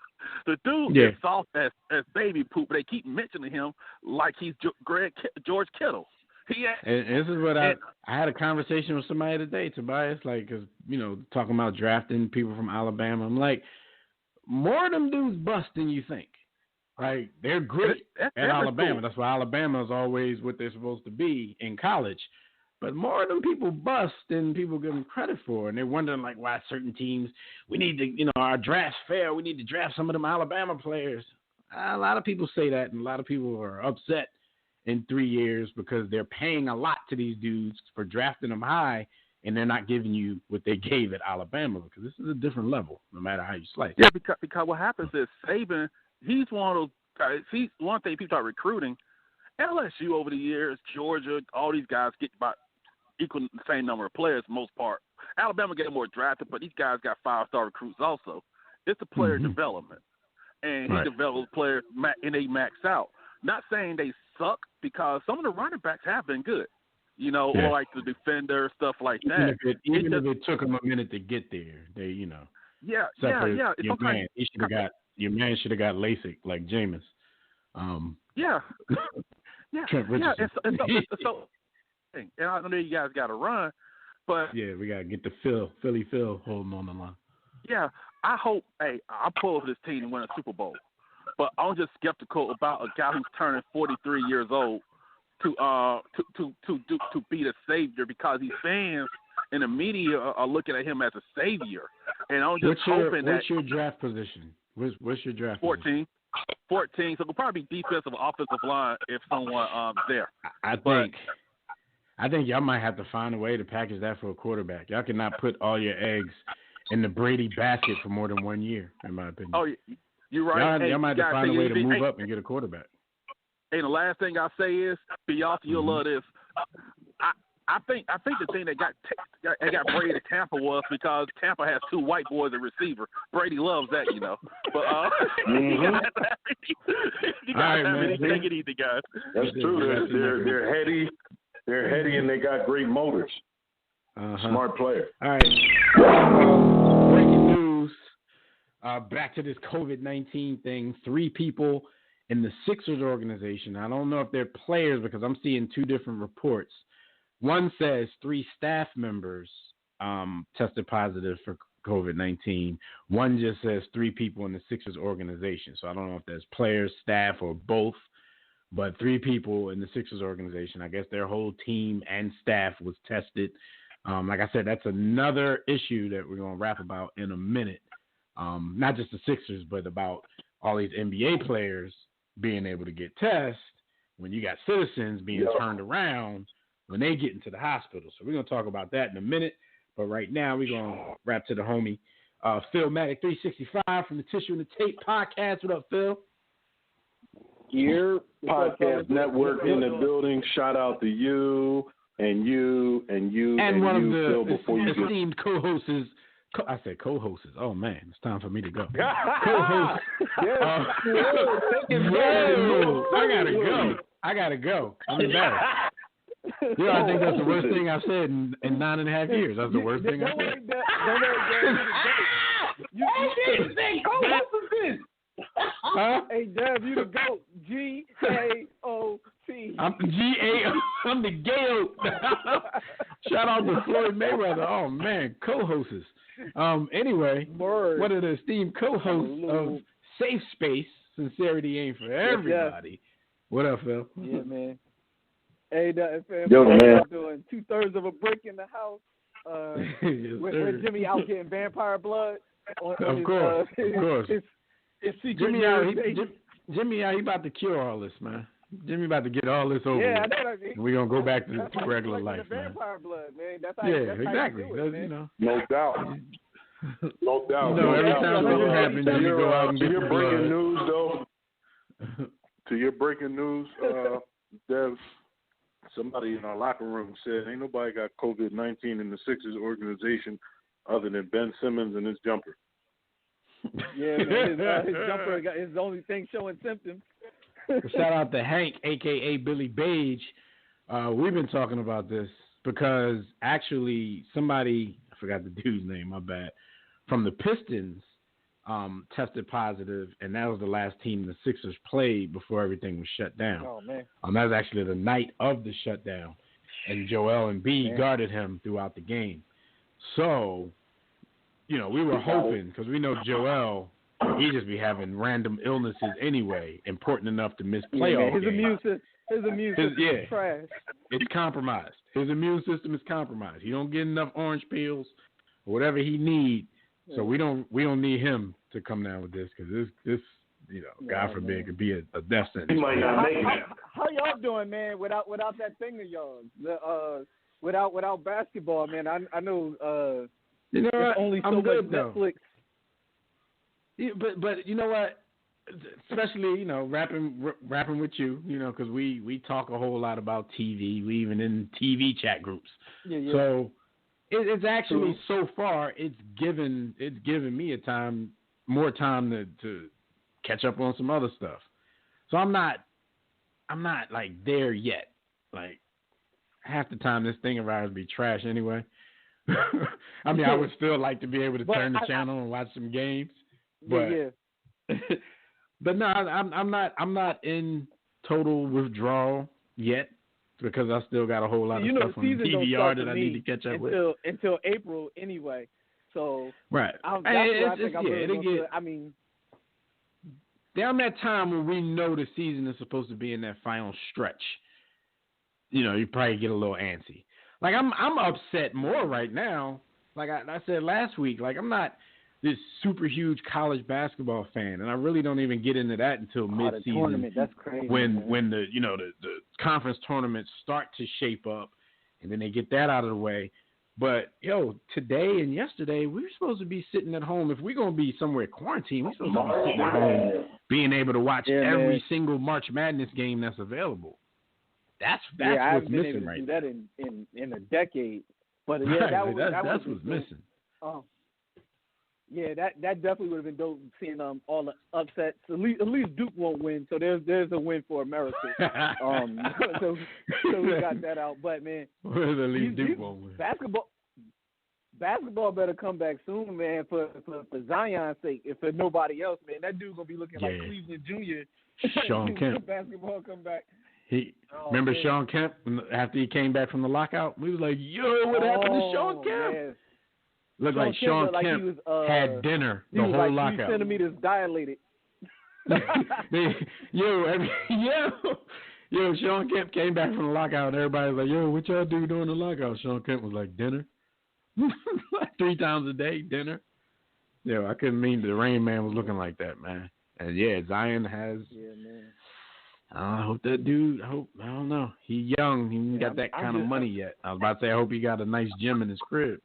The dude is soft as baby poop, but they keep mentioning him like he's George Kittle. And this is what I had a conversation with somebody today, Tobias, because, talking about drafting people from Alabama. I'm like, more of them dudes bust than you think. Like, they're great at Alabama. Cool. That's why Alabama is always what they're supposed to be in college. But more of them people bust than people give them credit for. And they're wondering, why certain teams, we need to, our draft's fair. We need to draft some of them Alabama players. A lot of people say that, and a lot of people are upset in 3 years because they're paying a lot to these dudes for drafting them high, and they're not giving you what they gave at Alabama because this is a different level, no matter how you slice it. Yeah, because what happens is Saban, he's one of those guys. See, one thing people start recruiting, LSU over the years, Georgia, all these guys get about equal the same number of players for the most part. Alabama get more drafted, but these guys got 5-star recruits also. It's a player development, and he develops players and they max out. Not saying they suck because some of the running backs have been good, or like the defender, stuff like that. Even if it took them a minute to get there, they, Yeah. Your man should have got LASIK like Jameis. Yeah. Trent Richardson. And I know you guys got to run, but we got to get the Philly Phil holding on the line. Yeah, I hope. Hey, I'll pull for this team and win a Super Bowl. But I'm just skeptical about a guy who's turning 43 years old to be the savior because these fans and the media are looking at him as a savior. And I'm just hoping that. What's your draft position? What's your draft 14. position? 14. So it'll probably be defensive or offensive line if someone there. I think y'all might have to find a way to package that for a quarterback. Y'all cannot put all your eggs in the Brady basket for more than 1 year, in my opinion. Oh, you're right. Y'all might have to find a way to move up and get a quarterback. And the last thing I'll say is, Bialta, you'll love this. I think the thing that got Brady to Tampa was because Tampa has 2 white boys at receiver. Brady loves that, But you gotta have it. Take it easy, guys. That's true. They're heady. They're heady and they got great motors. Smart player. All right. Breaking news. Back to this COVID-19 thing. 3 people in the Sixers organization. I don't know if they're players because I'm seeing two different reports. One says 3 staff members tested positive for COVID-19. One just says 3 people in the Sixers organization. So I don't know if there's players, staff, or both, but 3 people in the Sixers organization. I guess their whole team and staff was tested. Like I said, that's another issue that we're going to rap about in a minute. Not just the Sixers, but about all these NBA players being able to get tests when you got citizens being turned around when they get into the hospital. So we're going to talk about that in a minute. But right now, we're going to wrap to the homie, Phil Matic 365 from the Tissue and the Tape podcast. What up, Phil? Your podcast network in the building. Shout out to you and you and you and one you, of Phil, the before you esteemed co-hosts. I said co-hosts. Oh, man, it's time for me to go. Co-host. Whoa, I gotta go. I'm embarrassed. I think that's the worst thing I've said in 9.5 years. That's the worst thing I've said. You didn't say co-host of this. Huh? Hey, Dev, you the GOAT. G-A-O-T. I'm G-A-O. I'm the GAO. Shout out to Floyd Mayweather. Oh, man, co-hosts. Anyway, one of the esteemed co-hosts of Safe Space, Sincerity Ain't For Everybody. What up, Phil? Yeah, man. Hey, fam. Yo, man. Doing 2/3 of a brick in the house. Yes, with Jimmy out getting vampire blood. Of course. His secret Jimmy out, he about to cure all this, man. Jimmy about to get all this over. Yeah, with. I know that. We're going to go back to regular life, the man. Vampire blood, man. That's how, exactly. How you do it, man. No doubt. No doubt. Every time something happens, Jimmy go out and get your the breaking blood. news, though. To your breaking news, Dev, somebody in our locker room said, ain't nobody got COVID-19 in the Sixers organization other than Ben Simmons and his jumper. Yeah, man, his jumper is the only thing showing symptoms. Shout out to Hank, a.k.a. Billy Beige. We've been talking about this because actually somebody, I forgot the dude's name, my bad, from the Pistons tested positive, and that was the last team the Sixers played before everything was shut down. Oh, man. That was actually the night of the shutdown, and Joel Embiid guarded him throughout the game. So, we were hoping, because we know Joel, he just be having random illnesses anyway, important enough to miss playoff games. His immune system is trash. It's compromised. His immune system is compromised. He don't get enough orange pills or whatever he needs. So we don't need him to come down with this because this God forbid, could be a death sentence. He might not make it. How y'all doing, man? Without that thing of y'all, without basketball, man. I know. Only so I'm much good, though. Netflix. Yeah, but you know what? Especially rapping with you, because we talk a whole lot about TV. We even in TV chat groups. Yeah. So it's actually so far it's given me more time to catch up on some other stuff. So I'm not like there yet. Like half the time this thing of ours be trash anyway. I mean, I would still like to be able to turn the channel and watch some games, but but no, I'm not in total withdrawal yet because I still got a whole lot of stuff on DVR that I need to catch up with until April anyway. So right, down that time when we know the season is supposed to be in that final stretch, you probably get a little antsy. Like I'm upset more right now. Like I said last week, like I'm not this super huge college basketball fan, and I really don't even get into that until mid-season. Tournament, that's crazy. When the the conference tournaments start to shape up, and then they get that out of the way. But today and yesterday we were supposed to be sitting at home. If we're gonna be somewhere quarantined, we're supposed to be sitting at home, being able to watch every single March Madness game that's available. That's what's missing right now. That in a decade, but that's what's missing. Yeah, that definitely would have been dope seeing all the upsets. At least Duke won't win, so there's a win for America. So we got that out. But man, at least Duke won't win. Basketball better come back soon, man, for Zion's sake, if for nobody else, man. That dude gonna be looking like Cleveland Jr. Sean Kemp. Basketball come back. Remember man. Sean Kemp after he came back from the lockout? We was like, yo, what happened to Sean Kemp? Yes. Looked like Sean like Kemp he was, had dinner he the was whole like lockout. 3 centimeters dilated. Yo, Sean Kemp came back from the lockout and everybody was like, yo, what y'all do during the lockout? Sean Kemp was like, dinner. 3 times a day, dinner. Yo, I couldn't mean the Rain Man was looking like that, man. And yeah, Zion has. Yeah, man. I hope that dude. I don't know. He young. He ain't got that kind of money yet. I was about to say I hope he got a nice gym in his crib,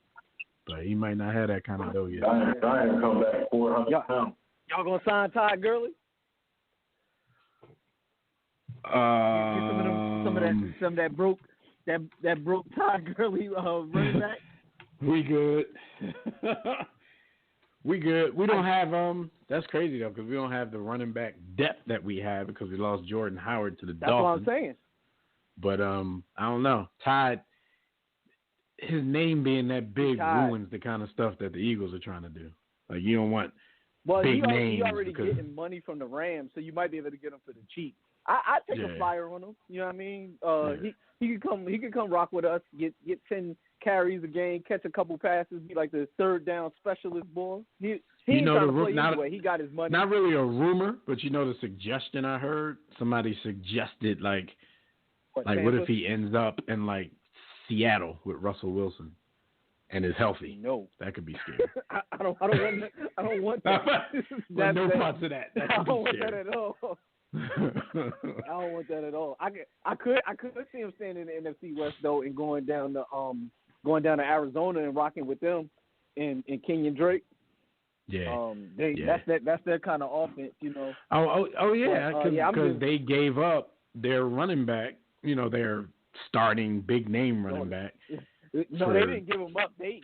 but he might not have that kind of dough yet. Zion come back 400 pounds. Y'all gonna sign Todd Gurley? Some of that broke Todd Gurley running back. We good. We good. We don't have that's crazy though, because we don't have the running back depth that we have because we lost Jordan Howard to the Dolphins. That's what I'm saying. But I don't know. Todd, his name being that big ruins the kind of stuff that the Eagles are trying to do. Like you don't want big names. Well, you already getting money from the Rams, so you might be able to get him for the cheap. I take a flyer on him. You know what I mean? He could come rock with us. Get 10 carries a game, catch a couple passes, be like the third down specialist boy. He ain't trying to play anyway. He got his money. Not really a rumor, but you know the suggestion I heard. Somebody suggested like what if he ends up in like Seattle with Russell Wilson and is healthy? No, that could be scary. I don't want that. No parts of that. I don't want that at all. I don't want that at all. I could see him staying in the NFC West though, and going down to Arizona and rocking with them and Kenyon Drake. Yeah. That's their kind of offense, you know. Oh yeah, because just, they gave up their running back, you know, their starting big name running back. No, they didn't give him up. They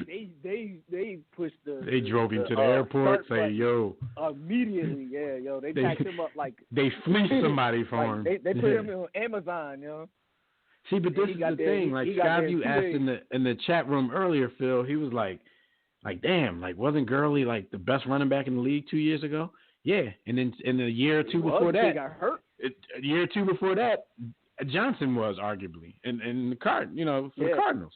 pushed the. They drove him to the airport. Say, yo. Immediately, yeah, yo. They packed him up like. They fleeced somebody for him. They put him on Amazon, yo. See, but this is the thing. Like Skyview asked in the chat room earlier, Phil. He was like, damn, like wasn't Gurley like the best running back in the league 2 years ago? Yeah, and then in a year or two before that, he got hurt. A year or two before that, Johnson was arguably in the the Cardinals.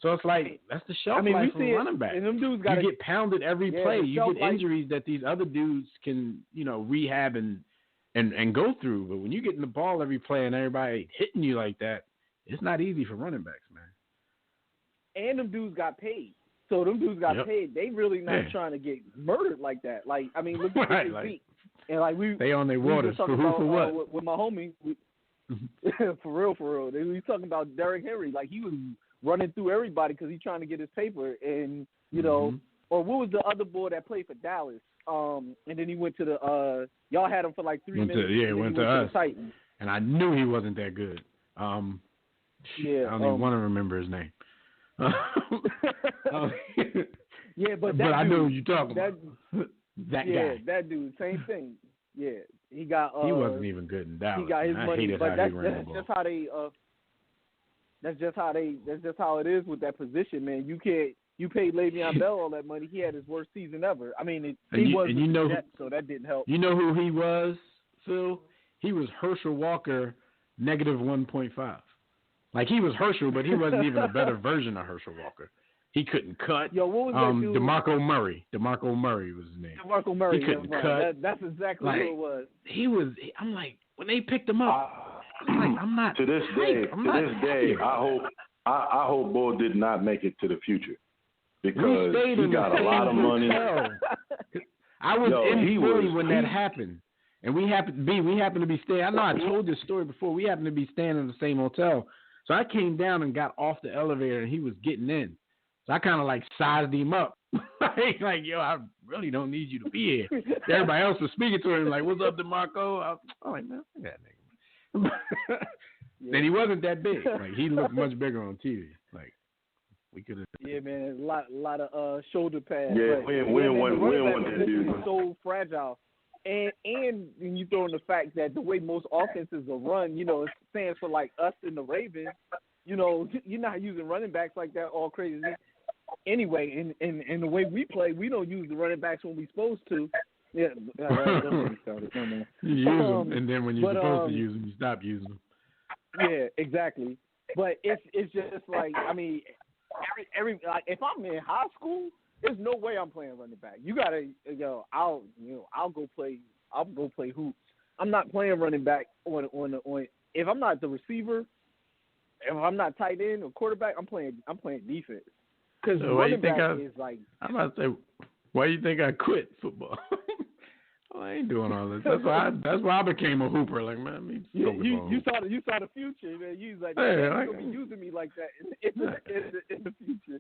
So it's like that's the shelf life for running back. And them dudes you get pounded every play. You get injuries life. that these other dudes can, rehab and go through. But when you get in the ball every play and everybody hitting you like that, it's not easy for running backs, man. And them dudes got paid. So them dudes got paid. They really not trying to get murdered like that. Like, I mean, look at his feet. And like they on their waters. For who, for what? With my homie. For real. We was talking about Derrick Henry. Like he was running through everybody because he's trying to get his paper, and or what was the other boy that played for Dallas? And then he went to the y'all had him for like 3 minutes. Went to us. Titans. And I knew he wasn't that good. I don't even want to remember his name. but I know who you're talking about. That guy. Yeah, that dude, same thing. Yeah, he got. He wasn't even good in Dallas. He got his money, but that's just how they. That's just how it is with that position, man. You paid Le'Veon Bell all that money. He had his worst season ever. I mean, so that didn't help. You know who he was, Phil? He was Herschel Walker, -1.5. Like he was Herschel, but he wasn't even a better version of Herschel Walker. He couldn't cut. Yo, what was that dude? DeMarco Murray. DeMarco Murray was his name. DeMarco Murray. He couldn't cut. That's exactly who it was. He was. I'm like, when they picked him up. I'm not. To this day, I hope Bull did not make it to the future because he got a lot of money. I was in Philly when that happened, and we happened to be staying. I know I told this story before. We happened to be staying in the same hotel, so I came down and got off the elevator, and he was getting in. So I kind of like sized him up, like yo, I really don't need you to be here. Everybody else was speaking to him like, "What's up, DeMarco?" I'm like, man, I got that nigga. And he wasn't that big. Like he looked much bigger on TV. Like we could have. Yeah, man, a lot of shoulder pads. Yeah, we didn't want that dude. So fragile, and when you throw in the fact that the way most offenses are run, it stands for like us and the Ravens. You're not using running backs like that all crazy. Anyway, and the way we play, we don't use the running backs when we're supposed to. Yeah, don't started. No, no. You use them, and then when you're supposed to use them, you stop using them. Yeah, exactly. But it's just like, I mean, every like if I'm in high school, there's no way I'm playing running back. You gotta, I'll go play hoops. I'm not playing running back on if I'm not the receiver, if I'm not tight end or quarterback, I'm playing defense. Because running back is like. I'm about to say, why do you think I quit football? I ain't doing all this. That's why I became a hooper. Like, man, you saw the future, man. You was like, you're gonna be using me like that in the future.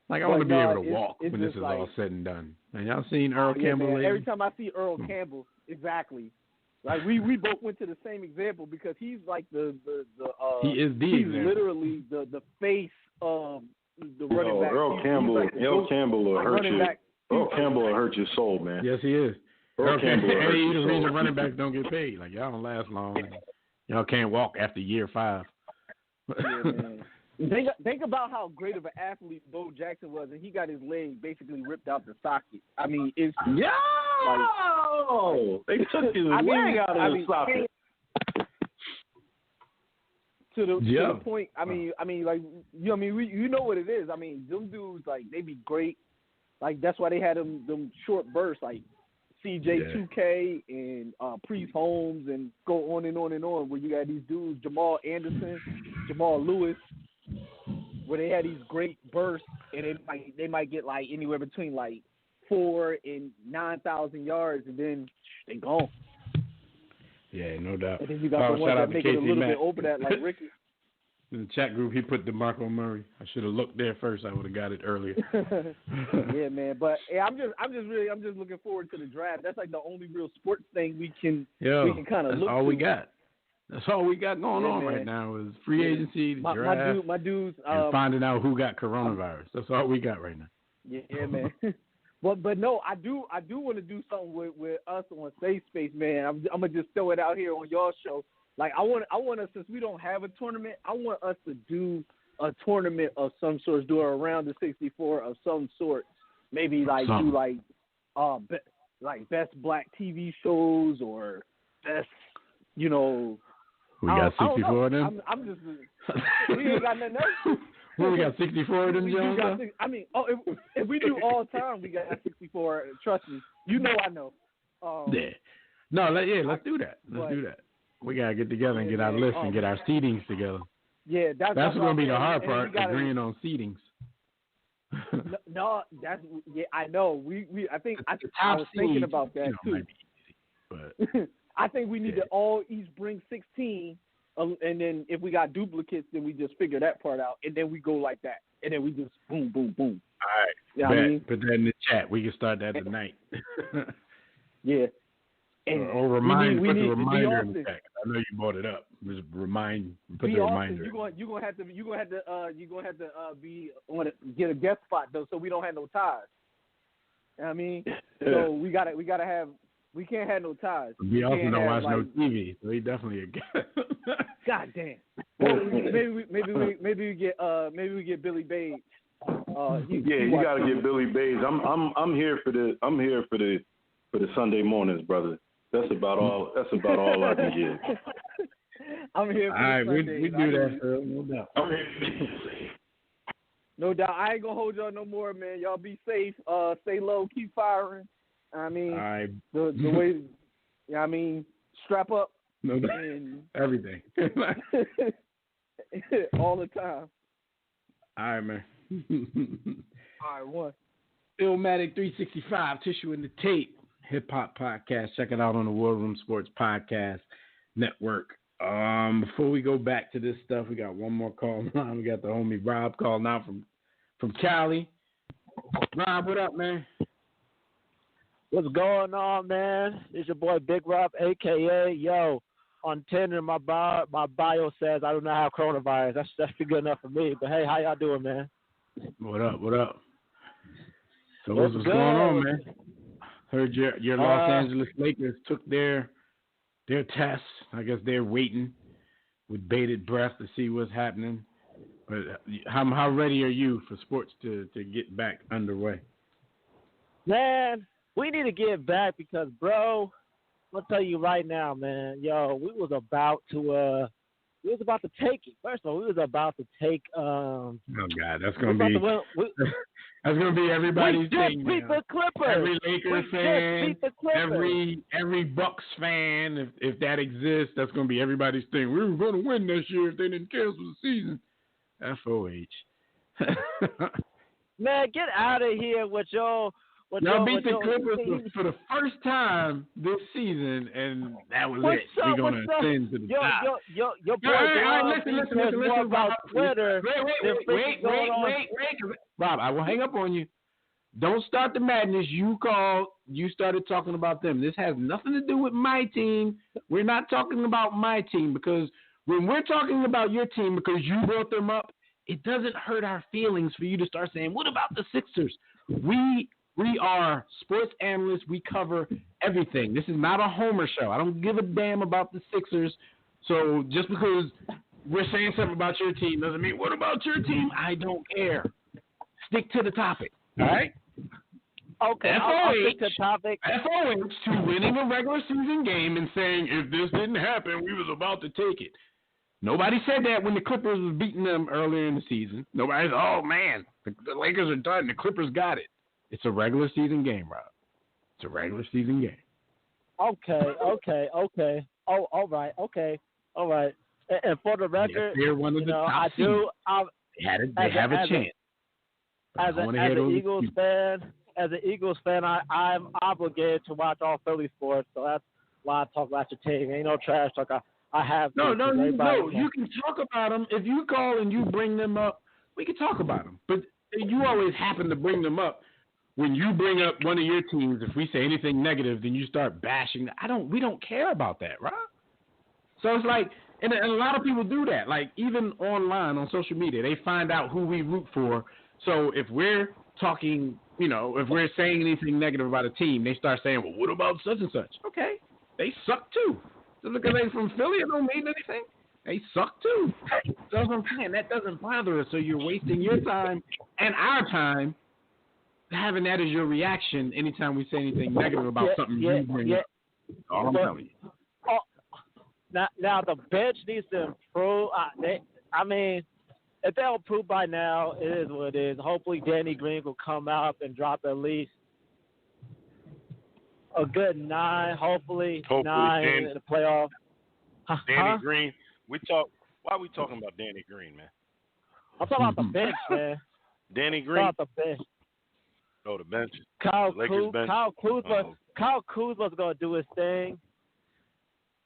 Like, I want to be able to walk when this is all said and done. And y'all seen Earl Campbell? Man. Every time I see Earl Campbell, exactly. Like we both went to the same example because he's like the he is the he's example. Literally the face of the running back. Earl Campbell will hurt you. Earl Campbell will hurt your soul, man. Yes, he is. Earl Campbell will hurt your soul. The reason running backs don't get paid. Like, y'all don't last long. Y'all can't walk after year 5. Yeah, man. Think about how great of an athlete Bo Jackson was, and he got his leg basically ripped out the socket. I mean, it's they took his leg out of the socket. To the point. I mean, like you know what it is. I mean, them dudes like they be great. Like that's why they had them short bursts like CJ2K and Priest Holmes and go on and on and on. Where you got these dudes, Jamal Anderson, Jamal Lewis, where they had these great bursts, and they might get like anywhere between like 4,000 and 9,000 yards, and then they gone. Yeah, no doubt. And then you got the ones that make it a little bit over that, like Ricky. In the chat group, he put DeMarco Murray. I should have looked there first. I would have got it earlier. Yeah, man. But I'm just looking forward to the draft. That's like the only real sports thing we can kind of look. That's all we got. That's all we got going on right now is free agency, the draft, my dudes, and finding out who got coronavirus. That's all we got right now. Yeah, man. But no, I do want to do something with us on Safe Space, man. I'm gonna just throw it out here on y'all show. Like I want us, since we don't have a tournament, I want us to do a tournament of some sort, do a round of 64 of some sort. Maybe like do like best black TV shows or best, We got 64 of them. I'm just we ain't got nothing else. We got 64 of them, Jones? If we do all time, we got 64. Trust me. You know I know. Yeah. No, let's do that. Let's do that. We got to get together and get our list and get our seedings together. Yeah, that's going to be the hard part, agreeing on seedings. No, I know. I was thinking about that too. Might be easy, but I think we need to all each bring 16, and then if we got duplicates, then we just figure that part out, and then we go like that, and then we just boom, boom, boom. All right. You know what I mean? Put that in the chat. We can start that tonight. Yeah. And or remind. Put the reminder in the chat. I know you brought it up. Just remind. Put the reminder. You're gonna have to be on get a guest spot though, so we don't have no ties. You know what I mean? So we gotta have. We can't have no ties. We also don't watch no TV, so he definitely a guest. God damn. Maybe we get Billy Bates. You gotta get Billy Bates. I'm here for the Sunday mornings, brother. That's about all I can get. I'm here for all right, the Sundays. we do that, sir. No doubt. No doubt. I ain't gonna hold y'all no more, man. Y'all be safe. Stay low. Keep firing. I mean, the way, strap up. No doubt. Everything. All the time. All right, man. All right, one. Illmatic 365, Tissue in the Tape, Hip Hop Podcast. Check it out on the War Room Sports Podcast Network. Before we go back to this stuff, we got one more call line. We got the homie Rob calling out from Cali. Rob, what up, man? What's going on, man? It's your boy Big Rob, a.k.a. On Tinder, my bio says I do not have coronavirus. That's good enough for me. But, hey, how y'all doing, man? What up? So what's going on, man? Heard your Los Angeles Lakers took their tests. I guess they're waiting with bated breath to see what's happening. But how ready are you for sports to get back underway? Man, we need to get back because, bro, I'll tell you right now, man. Yo, we was about to take it. First of all, we was about to take. Oh God, that's gonna be. That's gonna be everybody's thing. We just beat the Clippers. Every Lakers fan, every Bucks fan, if that exists, that's gonna be everybody's thing. We were gonna win this year if they didn't cancel the season. FOH. Man, get out of here with y'all. Y'all beat the Clippers for the first time this season, and that was it. We're going to ascend to the top. Your boy listen, about Twitter. Wait. Rob, I will hang up on you. Don't start the madness. You started talking about them. This has nothing to do with my team. We're not talking about my team because when we're talking about your team because you brought them up, it doesn't hurt our feelings for you to start saying, what about the Sixers? We are sports analysts. We cover everything. This is not a homer show. I don't give a damn about the Sixers. So just because we're saying something about your team doesn't mean, what about your team? I don't care. Stick to the topic. All right? Okay, I'll stick to the topic. FOH to winning a regular season game and saying, if this didn't happen, we was about to take it. Nobody said that when the Clippers was beating them earlier in the season. Nobody said, oh, man, the Lakers are done. The Clippers got it. It's a regular season game, Rob. It's a regular season game. Okay. Oh, all right. Okay. All right. And for the record, they're one of the top seeds. They have a chance. As an Eagles fan, I'm obligated to watch all Philly sports, so that's why I talk about your team. Ain't no trash talk. I have no. You can talk about them if you call and you bring them up. We can talk about them, but you always happen to bring them up. When you bring up one of your teams, if we say anything negative, then you start bashing. We don't care about that, right? So it's like, and a lot of people do that. Like even online on social media, they find out who we root for. So if we're talking, if we're saying anything negative about a team, they start saying, well, what about such and such? Okay, they suck too. Just because they're from Philly, it don't mean anything. They suck too. So what I'm saying, that doesn't bother us. So you're wasting your time and our time having that as your reaction anytime we say anything negative about something you bring up. All I'm telling you. Now the bench needs to improve. If they'll improve by now, it is what it is. Hopefully Danny Green will come out and drop at least a good 9, hopefully 9 in the playoff. Danny Green. Why are we talking about Danny Green, man? I'm talking about the bench, man. Danny Green? I'm talking about the bench. Oh, the bench. Kyle Kuzma's going to do his thing.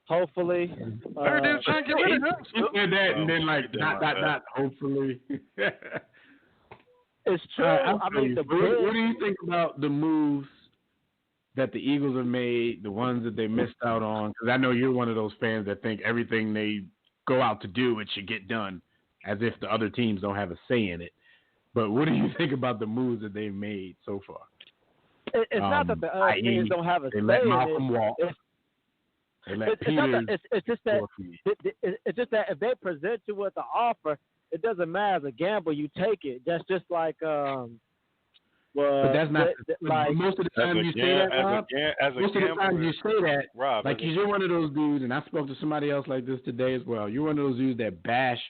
Hopefully. You said that and then not hopefully. It's true. What do you think about the moves that the Eagles have made, the ones that they missed out on? Because I know you're one of those fans that think everything they go out to do, it should get done, as if the other teams don't have a say in it. But what do you think about the moves that they've made so far? It's not that the other teams don't have a say in it. They let Malcolm walk. They let Peters. It's just that if they present you with an offer, it doesn't matter. As a gamble, you take it. That's just like but that's not. Most of the time you say that, Rob. Most of the time you say that, Rob, like you're one of those dudes, and I spoke to somebody else like this today as well. You're one of those dudes that bash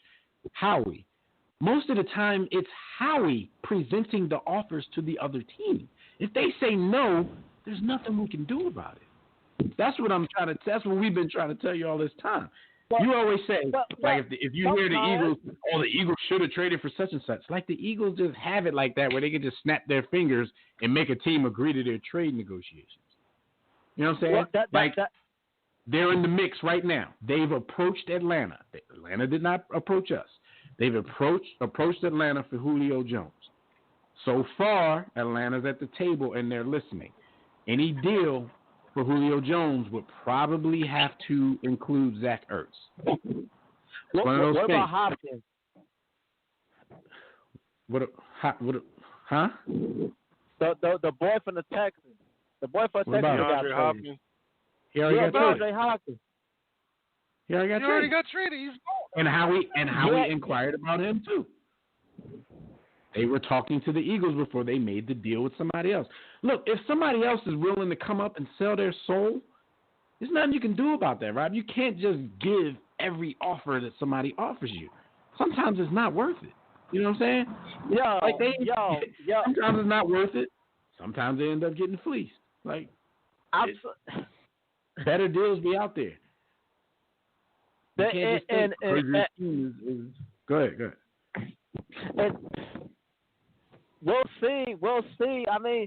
Howie. Most of the time, it's Howie presenting the offers to the other team. If they say no, there's nothing we can do about it. That's what that's what we've been trying to tell you all this time. You always say, if you hear the Eagles, the Eagles should have traded for such and such. Like the Eagles just have it like that, where they can just snap their fingers and make a team agree to their trade negotiations. You know what I'm saying? They're in the mix right now. They've approached Atlanta. Atlanta did not approach us. They've approached Atlanta for Julio Jones. So far, Atlanta's at the table and they're listening. Any deal for Julio Jones would probably have to include Zach Ertz. What about Hopkins? Huh? The boy from the Texans. The boy from the Texans got Hopkins. He already got traded. Hopkins. He already got traded. He's gone. And Howie inquired about him too. They were talking to the Eagles before they made the deal with somebody else. Look, if somebody else is willing to come up and sell their soul, there's nothing you can do about that, Rob. You can't just give every offer that somebody offers you. Sometimes it's not worth it. You know what I'm saying? Sometimes it's not worth it. Sometimes they end up getting fleeced. Like, better deals be out there. Go ahead. And we'll see. I mean,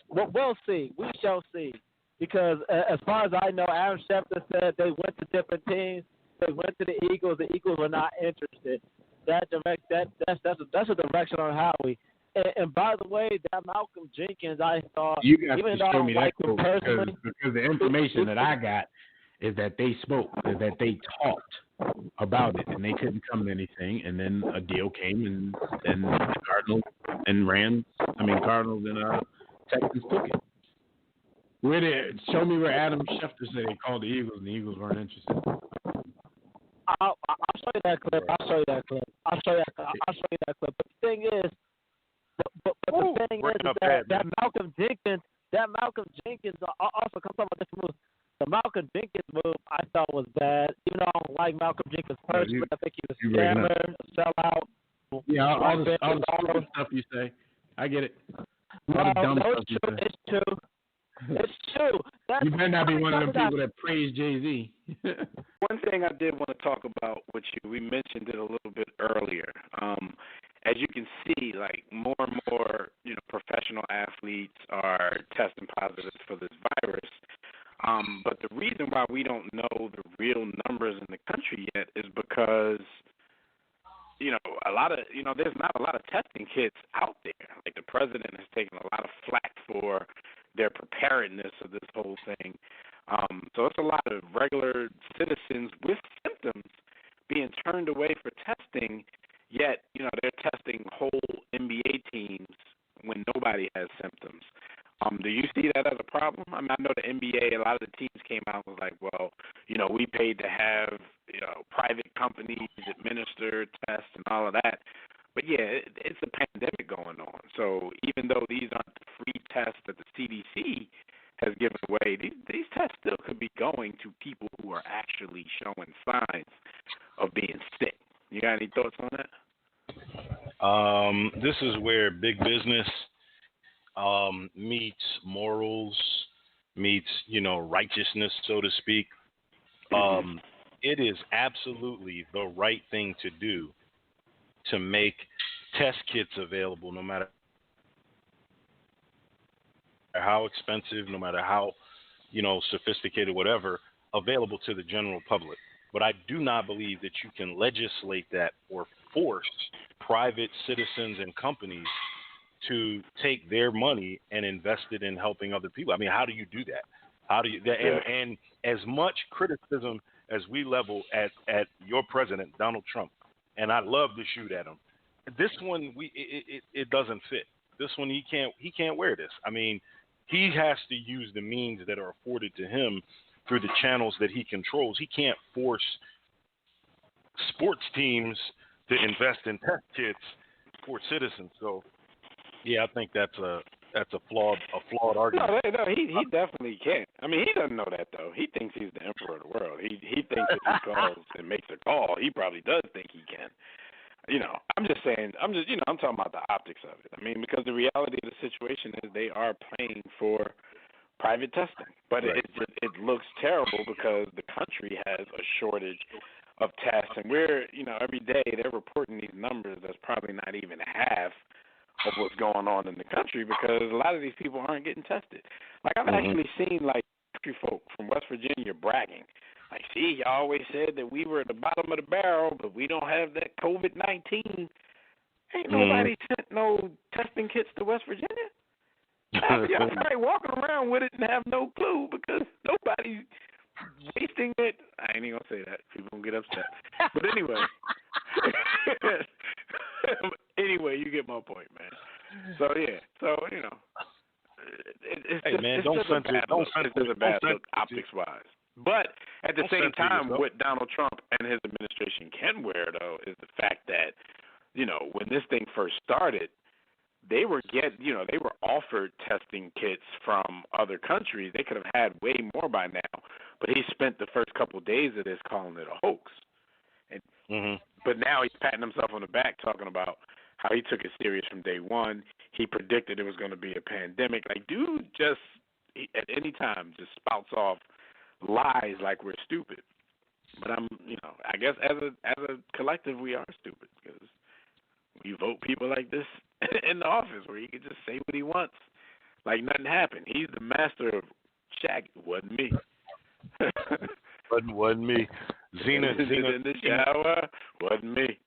we'll see. We shall see. Because as far as I know, Adam Schefter said they went to different teams. They went to the Eagles. The Eagles were not interested. That's a direction on Howie. And by the way, that Malcolm Jenkins, I thought, you got to show me that quote because the information that I got is that they spoke, that they talked about it, and they couldn't come to anything. And then a deal came, and then the Cardinals and Cardinals and Texans took it. Show me where Adam Schefter said they called the Eagles, and the Eagles weren't interested. I'll show you that clip. I'll show you that clip. But the thing is, that Malcolm Jenkins also comes up with this move. The Malcolm Jenkins move I thought was bad. Even though I don't like Malcolm Jenkins personally, I think he was a scammer, a sellout. Yeah, all the stuff you say. I get it. It's true. It's true. You better not be one of them people that praise Jay-Z. One thing I did want to talk about with you, we mentioned it a little bit earlier. As you can see, like more and more, professional athletes are testing positive for this virus. But the reason why we don't know the real numbers in the country yet is because, there's not a lot of testing kits out there. Like the president has taken a lot of flack for their preparedness of this whole thing. So it's a lot of regular citizens with symptoms being turned away for testing, yet, they're testing whole NBA teams when nobody has symptoms. Do you see that as a problem? I mean, I know the NBA, a lot of the teams came out and was like, well, we paid to have, private companies administer tests and all of that. But, yeah, it's a pandemic going on. So even though these aren't the free tests that the CDC has given away, these tests still could be going to people who are actually showing signs of being sick. You got any thoughts on that? This is where big business meets morals, meets, righteousness, so to speak. It is absolutely the right thing to do to make test kits available, no matter how expensive, no matter how, sophisticated, whatever, available to the general public. But I do not believe that you can legislate that or force private citizens and companies to take their money and invest it in helping other people. I mean, how do you do that? And as much criticism as we level at your president, Donald Trump, and I love to shoot at him, this one it doesn't fit. This one he can't wear this. I mean, he has to use the means that are afforded to him through the channels that he controls. He can't force sports teams to invest in test kits for citizens. So, yeah, I think that's a flawed argument. No, he definitely can't. I mean, he doesn't know that though. He thinks he's the emperor of the world. He thinks if he calls and makes a call, he probably does think he can. I'm just saying. I'm talking about the optics of it. I mean, because the reality of the situation is they are paying for private testing, but right. It looks terrible because the country has a shortage of tests, and we're every day they're reporting these numbers that's probably not even half of what's going on in the country because a lot of these people aren't getting tested. Like I've actually seen like country folk from West Virginia bragging. Like, see, y'all always said that we were at the bottom of the barrel, but we don't have that COVID-19. Ain't nobody sent no testing kits to West Virginia. Y'all probably walking around with it and have no clue because nobody's wasting it. I ain't even gonna say that. People gonna get upset. But anyway, you get my point, man. So yeah, it's a bad look optics wise. But at the same time, what Donald Trump and his administration can wear, though, is the fact that, when this thing first started, they were offered testing kits from other countries. They could have had way more by now, but he spent the first couple of days of this calling it a hoax. And, But now he's patting himself on the back, talking about how he took it serious from day one. He predicted it was going to be a pandemic. Like, dude just at any time just spouts off lies like we're stupid. But I guess as a collective we are stupid because we vote people like this in the office where he can just say what he wants like nothing happened. He's the master of Shaq. It wasn't me. wasn't me. Zena in the shower. Wasn't me.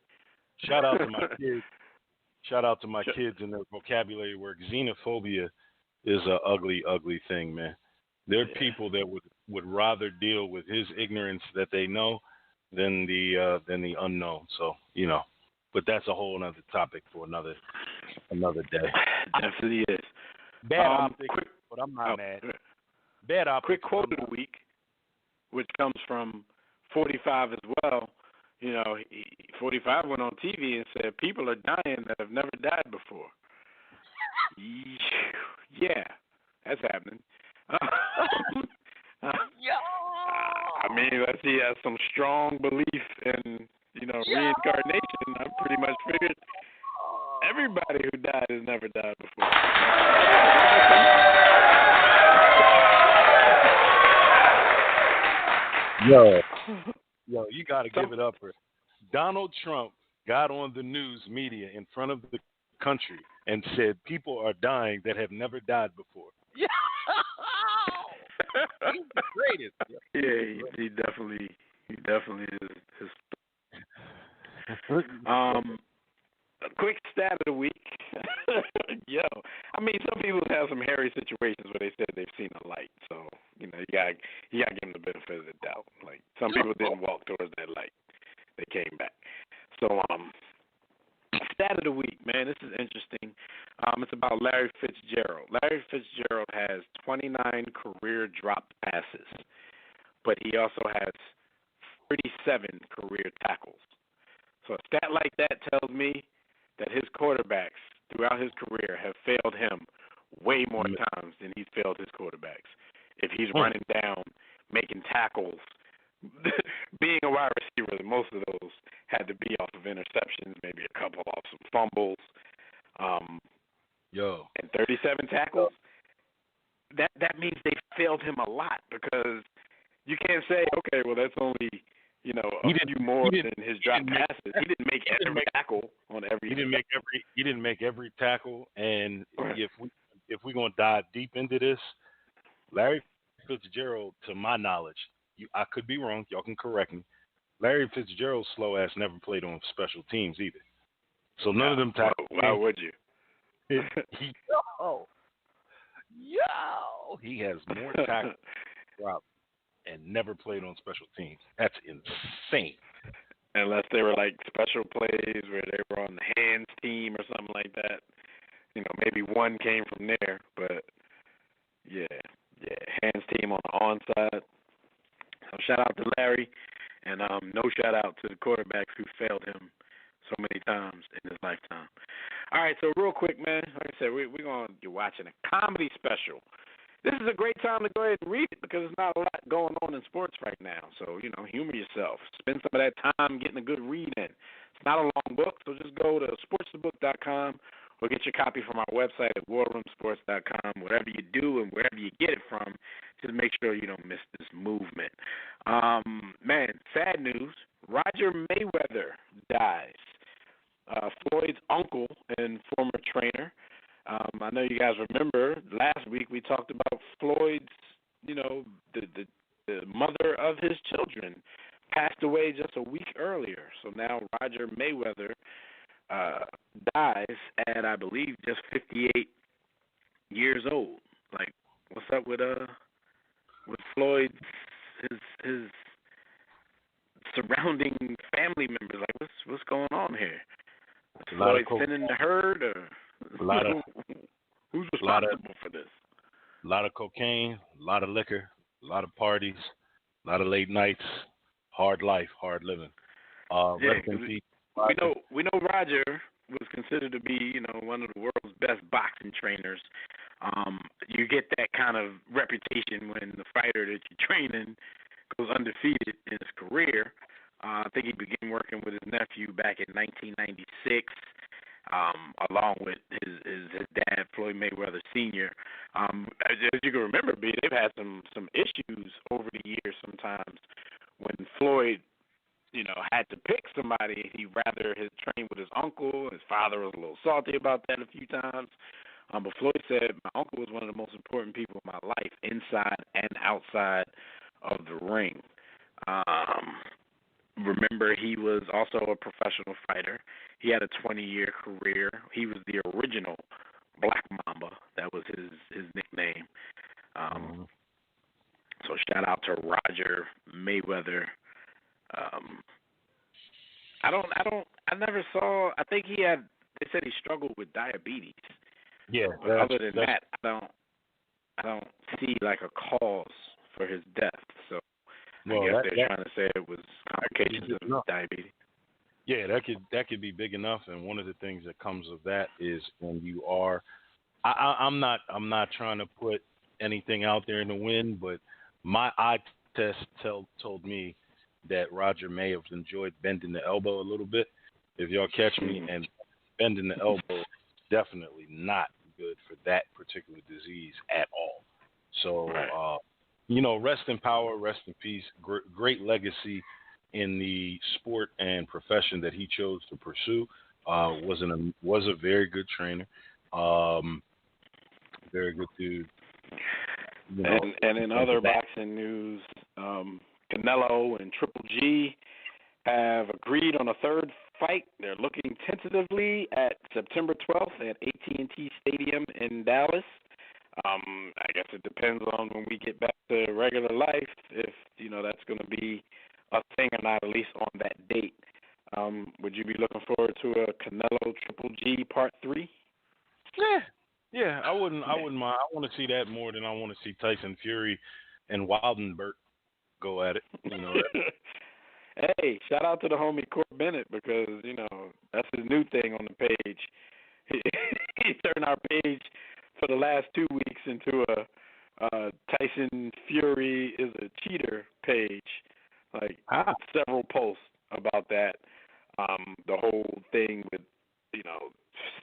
Shout out to my kids. Shout out to my kids and their vocabulary work. Xenophobia is a ugly, ugly thing, man. There are people that would rather deal with his ignorance that they know than the unknown. So, but that's a whole other topic for another day. Definitely is. Bad optics, but I'm not mad. Bad optics. Quick quote of the week, which comes from 45 as well. 45 went on TV and said people are dying that have never died before. Yeah, that's happening. I mean, let's see, has some strong belief in, reincarnation. I pretty much figured everybody who died has never died before. Yo, you got to give it up for Donald Trump got on the news media in front of the country and said people are dying that have never died before. Yeah. He's the greatest. Yeah, he definitely is. A quick stat of the week. Yo, I mean, some people have some hairy situations where they said they've seen a light. So, you gotta give them the benefit of the doubt. Like, some people didn't walk towards that light. They came back. So, stat of the week, man, this is interesting. It's about Larry Fitzgerald. Larry Fitzgerald has 29 career dropped passes, but he also has 37 career tackles. So a stat like that tells me that his quarterbacks throughout his career have failed him way more times than he's failed his quarterbacks. If he's running down, making tackles, being a wide receiver, most of those had to be off of interceptions, maybe a couple off some fumbles. And 37 tackles, that means they failed him a lot because you can't say, okay, well, that's only, a few more than his drop passes. He didn't make every tackle on every. He didn't make every tackle, and if we're gonna dive deep into this, Larry Fitzgerald, to my knowledge, I could be wrong. Y'all can correct me. Larry Fitzgerald's slow ass never played on special teams either. So none of them tackles. Why would you? He has more tackles and never played on special teams. That's insane. Unless they were like special plays where they were on the hands team or something like that. Maybe one came from there, but yeah, hands team on the onside. So shout out to Larry, and no shout out to the quarterbacks who failed him so many times in his lifetime. All right, so real quick, man, like I said, we're going to be watching a comedy special. This is a great time to go ahead and read it because there's not a lot going on in sports right now. So, humor yourself. Spend some of that time getting a good read in. It's not a long book, so just go to sportsthebook.com or get your copy from our website at warroomsports.com. Whatever you do and wherever you get it from, just make sure you don't miss this movement. Man, sad news. Roger Mayweather dies. Floyd's uncle and former trainer. I know you guys remember last week we talked about Floyd's, the mother of his children passed away just a week earlier. So now Roger Mayweather dies at, I believe, just 58 years old. Like, what's up with Floyd's his surrounding family members? Like, what's going on here? Is Floyd thinning the herd, or who's responsible for this? A lot of cocaine, a lot of liquor, a lot of parties, a lot of late nights, hard life, hard living. we know Roger was considered to be, one of the world's best boxing trainers. You get that kind of reputation when the fighter that you're training goes undefeated in his career. I think he began working with his nephew back in 1996, along with his dad, Floyd Mayweather Sr. As you can remember, B, they've had some issues over the years sometimes when Floyd, had to pick somebody. He'd rather train with his uncle. His father was a little salty about that a few times. But Floyd said, my uncle was one of the most important people in my life, inside and outside of the ring. Remember, he was also a professional fighter. He had a 20-year career. He was the original Black Mamba. That was his nickname. So shout out to Roger Mayweather. I never saw. I think they said he struggled with diabetes. Yeah. But other than that, I don't see like a cause for his death. So I guess they're trying to say it was complications of diabetes. Yeah, that could be big enough. And one of the things that comes of that is when you are, I'm not trying to put anything out there in the wind, but my eye test told me that Roger may have enjoyed bending the elbow a little bit. If y'all catch me, and bending the elbow, definitely not good for that particular disease at all. So, rest in power, rest in peace. Great legacy in the sport and profession that he chose to pursue. Was a very good trainer. Very good dude. And in other boxing news, Canelo and Triple G have agreed on a third fight. They're looking tentatively at September 12th at AT&T Stadium in Dallas. I guess it depends on when we get back to regular life, if, that's going to be a thing or not, at least on that date. Would you be looking forward to a Canelo Triple G Part 3? Yeah, I wouldn't mind. I want to see that more than I want to see Tyson Fury and Wildenberg go at it. Hey, shout out to the homie Court Bennett, because, that's his new thing on the page. He turned our page for the last 2 weeks into a Tyson Fury is a cheater page. Several posts about that. The whole thing with,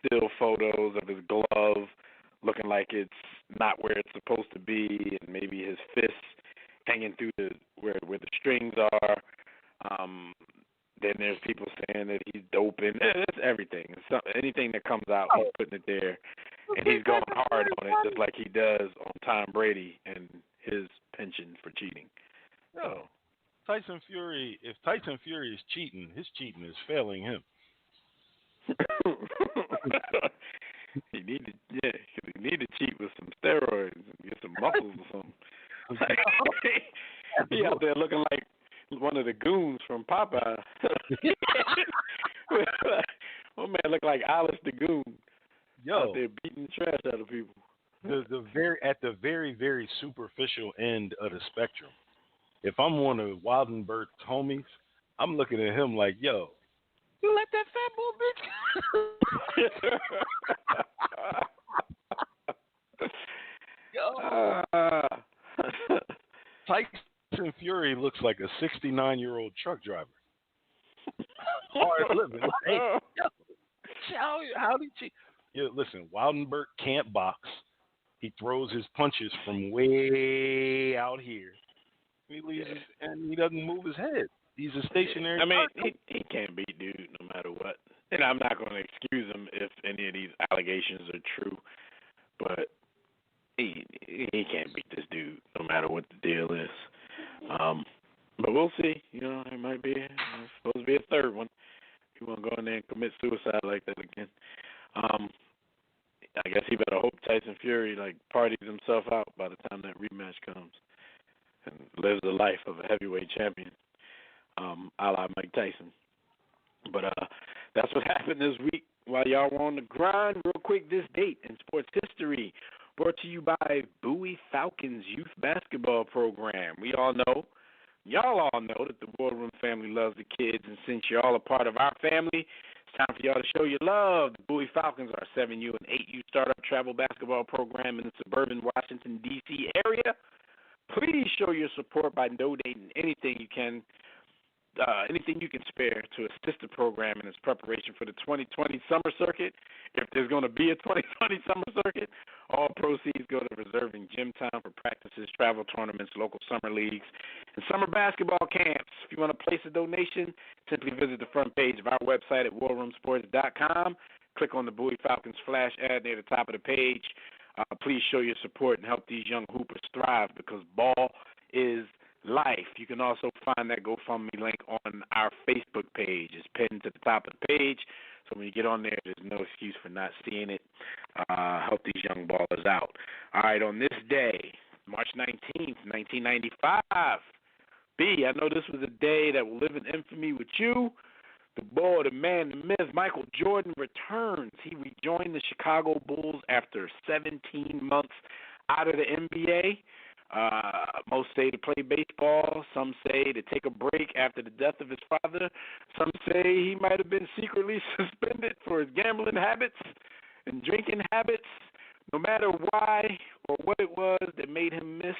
still photos of his glove looking like it's not where it's supposed to be, and maybe his fists hanging through where the strings are. Then there's people saying that he's doping. It's everything. Anything that comes out, he's putting it there. And he's going hard on it, just like he does on Tom Brady and his pension for cheating. So, Tyson Fury, if Tyson Fury is cheating, his cheating is failing him. He need to cheat with some steroids and get some muscles or something. He out there looking like one of the goons from Popeye. One man look like Alice the Goon. Out there beating the trash out of people. At the very, very superficial end of the spectrum, if I'm one of Wildenberg's homies, I'm looking at him like, yo, you let that fat boy bitch. Tyson Fury looks like a 69-year-old truck driver. Hard living. Hey, how did you? Yeah, listen, Wildenberg can't box. He throws his punches from way out here. And he doesn't move his head. He's a stationary. I mean, he can't beat dude no matter what. And I'm not going to excuse him if any of these allegations are true, but he can't beat this dude no matter what the deal is. But we'll see. It might be supposed to be a third one. He won't go in there and commit suicide like that again. I guess he better hope Tyson Fury parties himself out by the time that rematch comes and lives the life of a heavyweight champion, a la Mike Tyson. But that's what happened this week while y'all were on the grind. Real quick, this date in sports history, brought to you by Bowie Falcons Youth Basketball Program. We all know y'all all know that the War Room family loves the kids, and since you're all a part of our family, it's time for y'all to show your love. The Bowie Falcons are a 7U and 8U startup travel basketball program in the suburban Washington, D.C. area. Please show your support by donating anything you can spare to assist the program in its preparation for the 2020 summer circuit. If there's going to be a 2020 summer circuit, all proceeds go to reserving gym time for practices, travel tournaments, local summer leagues, and summer basketball camps. If you want to place a donation, simply visit the front page of our website at warroomsports.com. Click on the Bowie Falcons flash ad near the top of the page. Please show your support and help these young hoopers thrive, because ball is life. You can also find that GoFundMe link on our Facebook page. It's pinned to the top of the page, so when you get on there, there's no excuse for not seeing it. Help these young ballers out. All right, on this day, March 19th, 1995, B, I know this was a day that will live in infamy with you. The boy, the man, the myth, Michael Jordan returns. He rejoined the Chicago Bulls after 17 months out of the NBA. Most say to play baseball. Some say to take a break after the death of his father. Some say he might have been secretly suspended for his gambling habits and drinking habits. No matter why or what it was that made him miss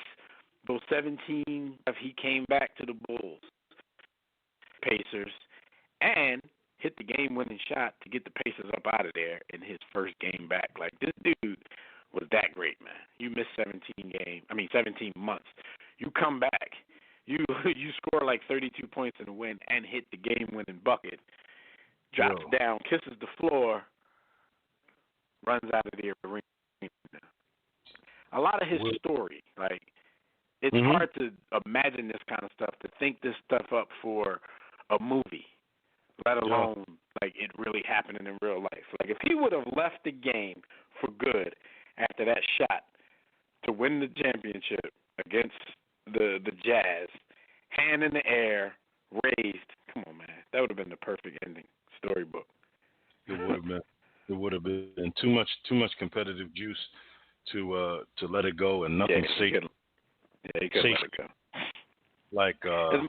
those 17, he came back to the Bulls, Pacers, and hit the game-winning shot to get the Pacers up out of there in his first game back. Like, this dude was that great, man. You missed 17 months. You come back, you score like 32 points in a win and hit the game-winning bucket, drops down, kisses the floor, runs out of the arena. A lot of his story, like, it's hard to imagine this kind of stuff, to think this stuff up for a movie, let alone like it really happening in real life. Like, if he would have left the game for good after that shot to win the championship against the Jazz, hand in the air, raised, come on, man, that would have been the perfect ending storybook. It would have been. It would have been too much competitive juice to let it go, and nothing safe. He could let it go. Like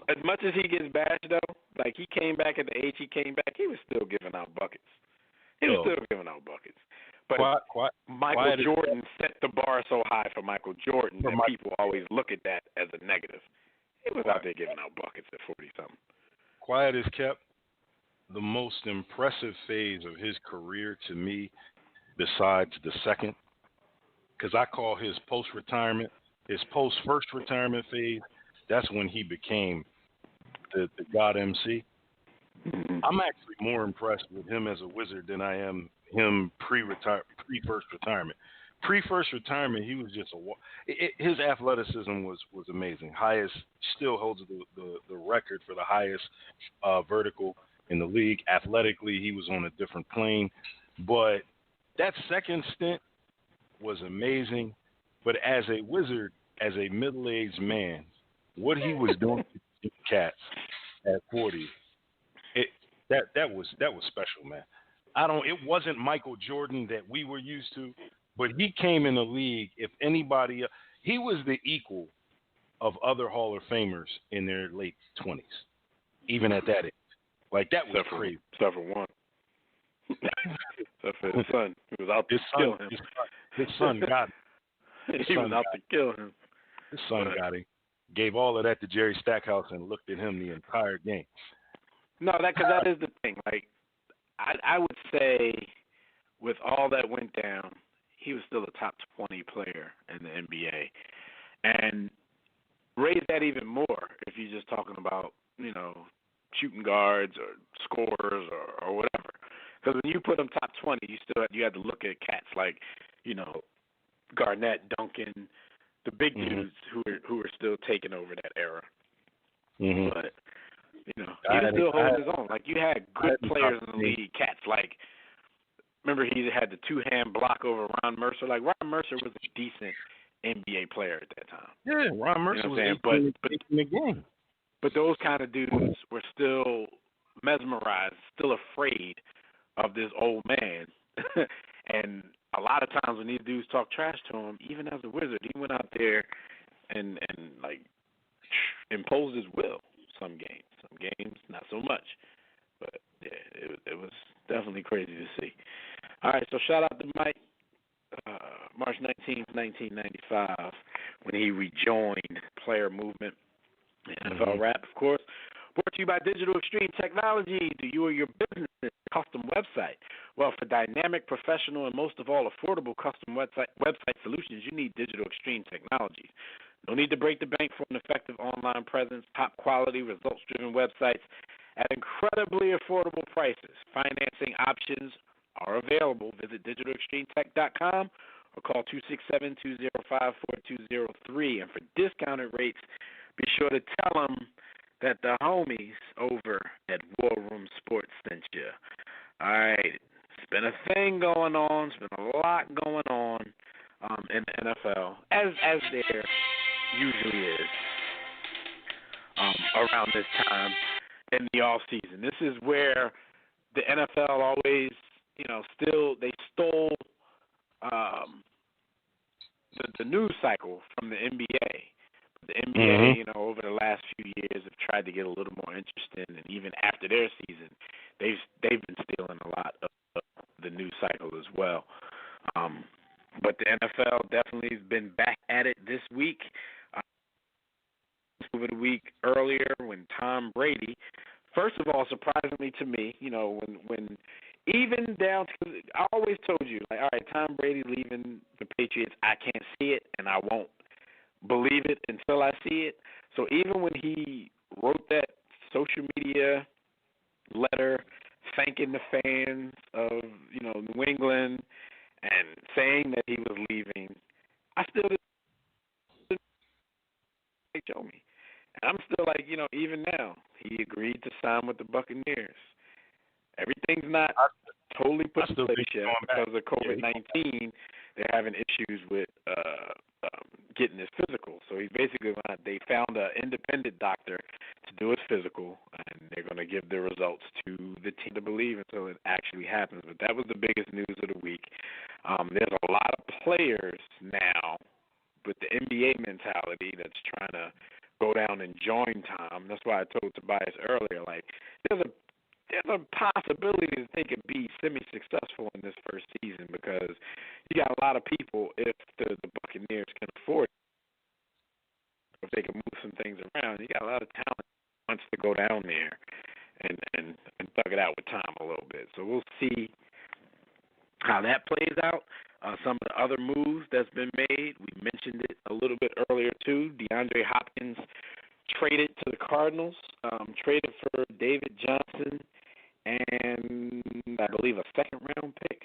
as much as he gets bashed though, like he came back at the age he came back, he was still giving out buckets. But Michael Jordan set the bar so high for Michael Jordan that people always look at that as a negative. He was out there giving out buckets at 40-something. Quiet as kept. The most impressive phase of his career to me, besides the second, because I call his post-retirement, his post-first retirement phase, that's when he became the God MC. I'm actually more impressed with him as a Wizard than I am him pre-first retirement. Pre-first retirement, he was just his athleticism was amazing. Still holds the record for the highest vertical in the league. Athletically, he was on a different plane. But that second stint was amazing. But as a Wizard, as a middle-aged man, what he was doing to cats at 40, that was special, man. It wasn't Michael Jordan that we were used to, but he came in the league. If anybody, he was the equal of other Hall of Famers in their late 20s, even at that age. Like, that was crazy. Except for one. Except for his son. He was out to kill him. His son got him. He was out to kill him. His son got him. Gave all of that to Jerry Stackhouse and looked at him the entire game. No, because that is the thing. Like, I would say with all that went down, he was still a top 20 player in the NBA. And raise that even more if you're just talking about, shooting guards or scorers or whatever. Because when you put them top 20, you had to look at cats like, Garnett, Duncan, the big dudes who are still taking over that era. Mm-hmm. But he was still holding his own. Like, you had good players in the league, cats like, remember he had the two-hand block over Ron Mercer. Like, Ron Mercer was a decent NBA player at that time. Yeah, Ron Mercer was 18 in the game. But those kind of dudes were still mesmerized, still afraid of this old man. And a lot of times when these dudes talk trash to him, even as a Wizard, he went out there and like imposed his will some games not so much. But yeah, it was definitely crazy to see. All right, so shout out to Mike. March 19th, 1995, when he rejoined Player Movement, NFL Rap, of course. Brought to you by Digital Extreme Technology. Do you or your business custom website? Well, for dynamic, professional, and most of all, affordable custom website solutions, you need Digital Extreme Technology. No need to break the bank for an effective online presence, top-quality, results-driven websites at incredibly affordable prices. Financing options are available. Visit digitalextremetech.com or call 267-205-4203. And for discounted rates, be sure to tell them that the homies over at War Room Sports sent you. All right. It's been a thing going on. It's been a lot going on in the NFL, as there usually is around this time in the off season. This is where the NFL always, they stole the news cycle from the NBA. The NBA, over the last few years have tried to get a little more interesting, and even after their season, they've been stealing a lot of the news cycle as well. But the NFL definitely has been back at it this week. Over the week earlier when Tom Brady, first of all, surprisingly to me, when even down to, I always told you, like, all right, Tom Brady leaving the Patriots, I can't see it, and I won't believe it until I see it. So even when he wrote that social media letter thanking the fans of, New England and saying that he was leaving, I still didn't show me. And I'm still like, even now, he agreed to sign with the Buccaneers. Everything's not totally put in place yet because of COVID-19. They're having issues with getting his physical. So he's basically they found an independent doctor to do his physical, and they're going to give the results to the team to believe until it actually happens. But that was the biggest news of the week. There's a lot of players now with the NBA mentality that's trying to go down and join Tom. That's why I told Tobias earlier, like, there's a possibility that they could be semi-successful in this first season because you got a lot of people, if the Buccaneers can afford it, if they can move some things around, you got a lot of talent that wants to go down there and thug it out with Tom a little bit. So we'll see how that plays out. Some of the other moves that's been made, we mentioned it a little bit earlier too. DeAndre Hopkins traded to the Cardinals, traded for David Johnson and I believe a second-round pick.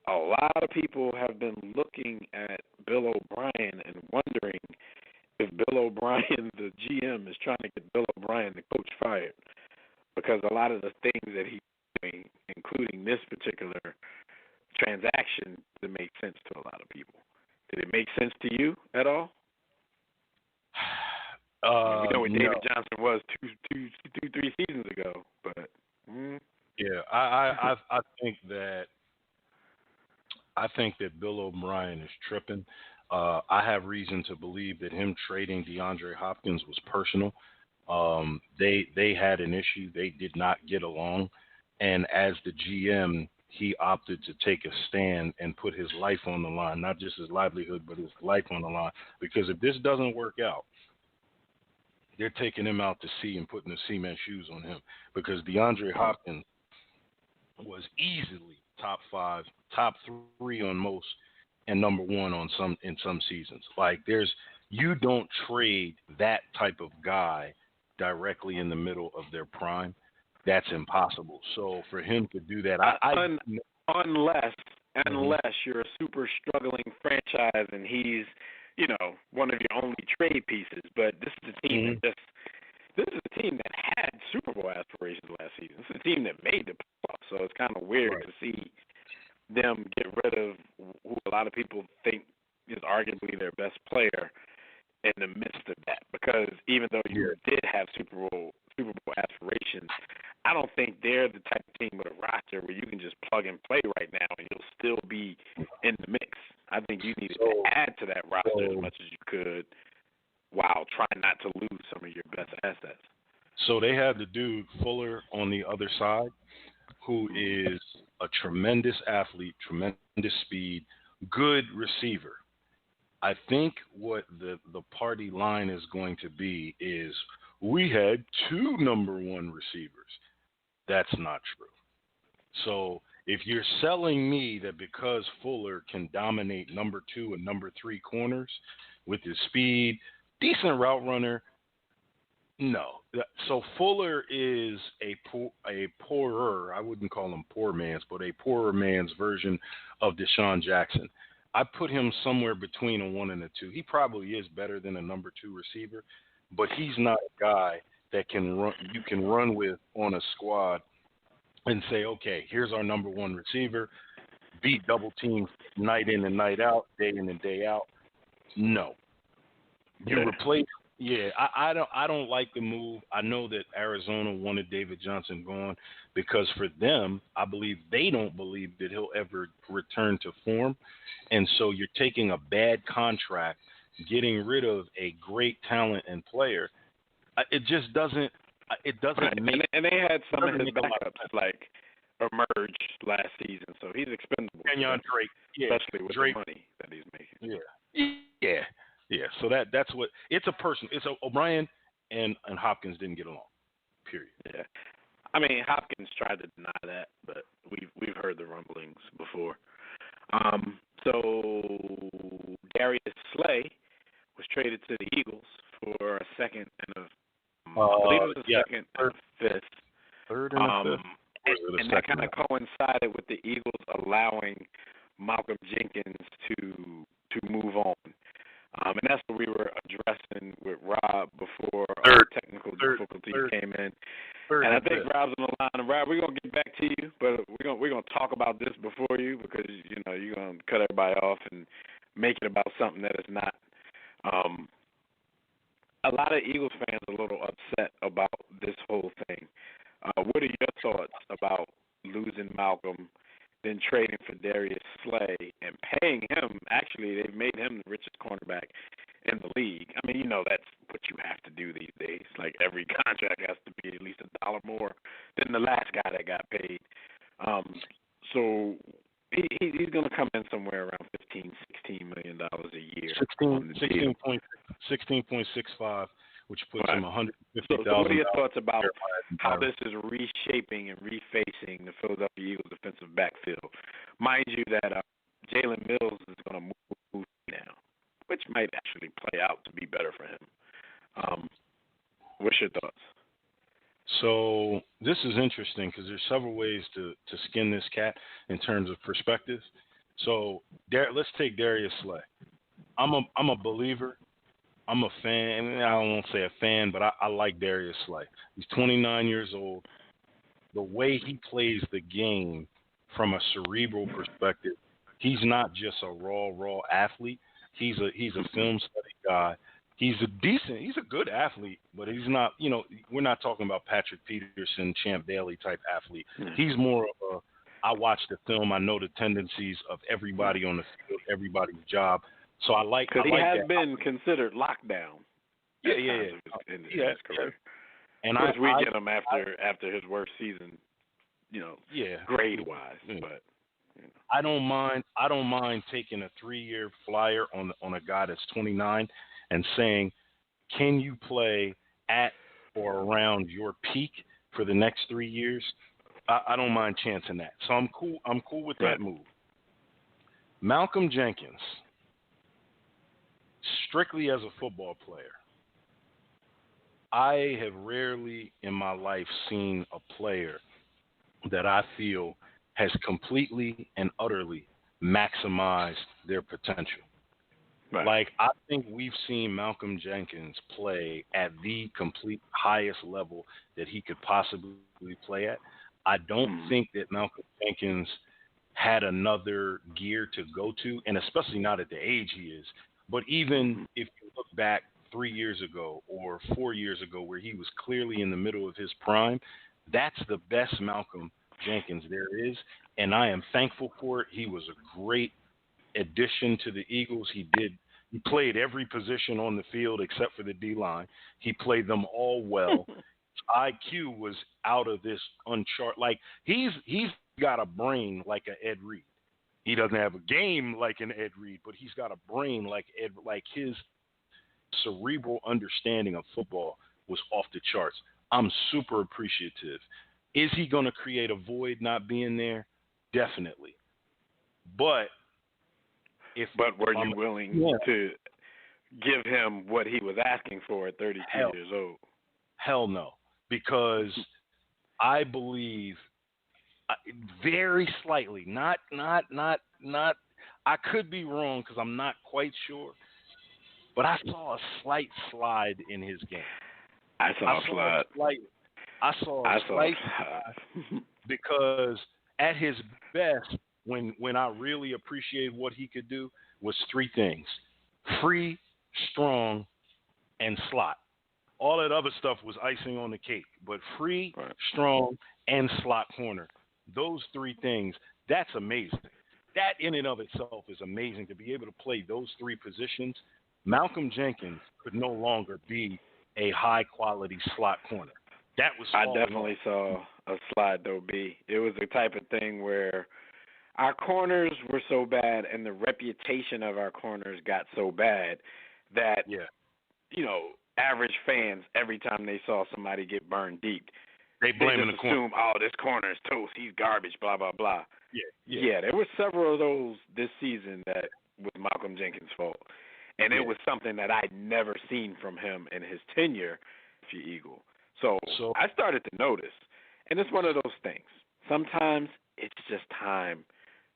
A lot of people have been looking at Bill O'Brien and wondering if Bill O'Brien, the GM, is trying to get Bill O'Brien, the coach, fired because a lot of the things that he's doing, including this particular transaction, that make sense to a lot of people. Did it make sense to you at all? You know what David Johnson was two, 3 seasons ago, but yeah, I think that Bill O'Brien is tripping. I have reason to believe that him trading DeAndre Hopkins was personal. They had an issue. They did not get along, and as the GM, he opted to take a stand and put his life on the line, not just his livelihood, but his life on the line. Because if this doesn't work out, they're taking him out to sea and putting the cement shoes on him. Because DeAndre Hopkins was easily top 5, top 3 on most, and number 1 in some seasons. Like you don't trade that type of guy directly in the middle of their prime. That's impossible. So for him to do that, unless you're a super struggling franchise and he's, one of your only trade pieces. But this is a team that had Super Bowl aspirations last season. This is a team that made the playoffs. So it's kind of weird to see them get rid of who a lot of people think is arguably their best player in the midst of that. Because even though you did have Super Bowl aspirations, I don't think they're the type of team with a roster where you can just plug and play right now and you'll still be in the mix. I think you needed to add to that roster as much as you could while try not to lose some of your best assets. So they had the dude Fuller on the other side, who is a tremendous athlete, tremendous speed, good receiver. I think what the party line is going to be is we had 2 number 1 receivers. That's not true. So if you're selling me that because Fuller can dominate number 2 and number 3 corners with his speed, decent route runner, no. So Fuller is a poorer, I wouldn't call him poor man's, but a poorer man's version of Deshaun Jackson. I put him somewhere between a 1 and a 2. He probably is better than a number 2 receiver, but he's not a guy that you can run with on a squad and say, okay, here's our number 1 receiver, beat double teams night in and night out, day in and day out. No. You replace. Yeah, I don't like the move. I know that Arizona wanted David Johnson gone because for them, I believe they don't believe that he'll ever return to form. And so you're taking a bad contract, getting rid of a great talent and player. It just doesn't make. And they had some of his backups like emerge last season, so he's expendable. Kenyon Drake, especially with Drake, the money that he's making. Yeah. So that's what it's a person. It's O'Brien and Hopkins didn't get along. Period. Yeah. I mean, Hopkins tried to deny that, but we've heard the rumblings before. So Darius Slay was traded to the Eagles for a second and I believe it was a second and a fifth. Third and a fifth. And that kind of coincided with the Eagles allowing Malcolm Jenkins to move on. And that's what we were addressing with Rob before technical difficulties came in. And I think Rob's on the line. Rob, we're gonna get back to you, but we're gonna talk about this before you because you're gonna cut everybody off and make it about something that is not. A lot of Eagles fans are a little upset about this whole thing. What are your thoughts about losing Malcolm, then trading for Darius Slay and paying him? Actually, they've made him the richest cornerback in the league. I mean, that's what you have to do these days. Like every contract has to be at least $1 more than the last guy that got paid. So he's going to come in somewhere around $16 million a year. 16.65, which puts him $150,000. So what are your thoughts about how this is reshaping and refacing the Philadelphia Eagles defensive backfield? Mind you that Jalen Mills is going to move now, which might actually play out to be better for him. What's your thoughts? So this is interesting because there's several ways to skin this cat in terms of perspective. So let's take Darius Slay. I'm a believer. I'm a fan. I don't want to say a fan, but I like Darius Slay. He's 29 years old. The way he plays the game from a cerebral perspective, he's not just a raw athlete. He's a film study guy. He's a good athlete, but he's not, we're not talking about Patrick Peterson, Champ Daly type athlete. He's more of I watch the film. I know the tendencies of everybody on the field, everybody's job. So I like that. Because he has been considered lockdown. Yeah. In his career. And we get him after his worst season, grade-wise. But I don't mind taking a 3-year flyer on a guy that's 29 and saying, can you play at or around your peak for the next 3 years? I don't mind chancing that. So I'm cool with that move. Malcolm Jenkins, strictly as a football player, I have rarely in my life seen a player that I feel has completely and utterly maximized their potential. Right. Like, I think we've seen Malcolm Jenkins play at the complete highest level that he could possibly play at. I don't think that Malcolm Jenkins had another gear to go to, and especially not at the age he is. But even if you look back 3 years ago or 4 years ago where he was clearly in the middle of his prime, that's the best Malcolm Jenkins there is, and I am thankful for it. He was a great addition to the Eagles. He did, He played every position on the field except for the D-line. He played them all well. IQ was out of this uncharted. Like, he's got a brain like an Ed Reed. He doesn't have a game like an Ed Reed, but he's got a brain like Ed. Like, his cerebral understanding of football was off the charts. I'm super appreciative. Is he going to create a void not being there? Definitely. But were you willing to give him what he was asking for at 32 years old? Hell no, because I believe very slightly, not. I could be wrong because I'm not quite sure, but I saw a slight slide in his game. I saw a slide. I saw a slight because at his best, when I really appreciated what he could do, was three things: free, strong, and slot. All that other stuff was icing on the cake, but free, strong, and slot corner. Those three things, that's amazing. That in and of itself is amazing to be able to play those three positions. Malcolm Jenkins could no longer be a high-quality slot corner. That was. I definitely saw a slide, though, B. It was the type of thing where our corners were so bad and the reputation of our corners got so bad that, average fans, every time they saw somebody get burned deep, they blaming the corner. Assume, this corner is toast, he's garbage, blah, blah, blah. Yeah, there were several of those this season that was Malcolm Jenkins' fault. And it was something that I'd never seen from him in his tenure as the Eagle. So I started to notice, and it's one of those things. Sometimes it's just time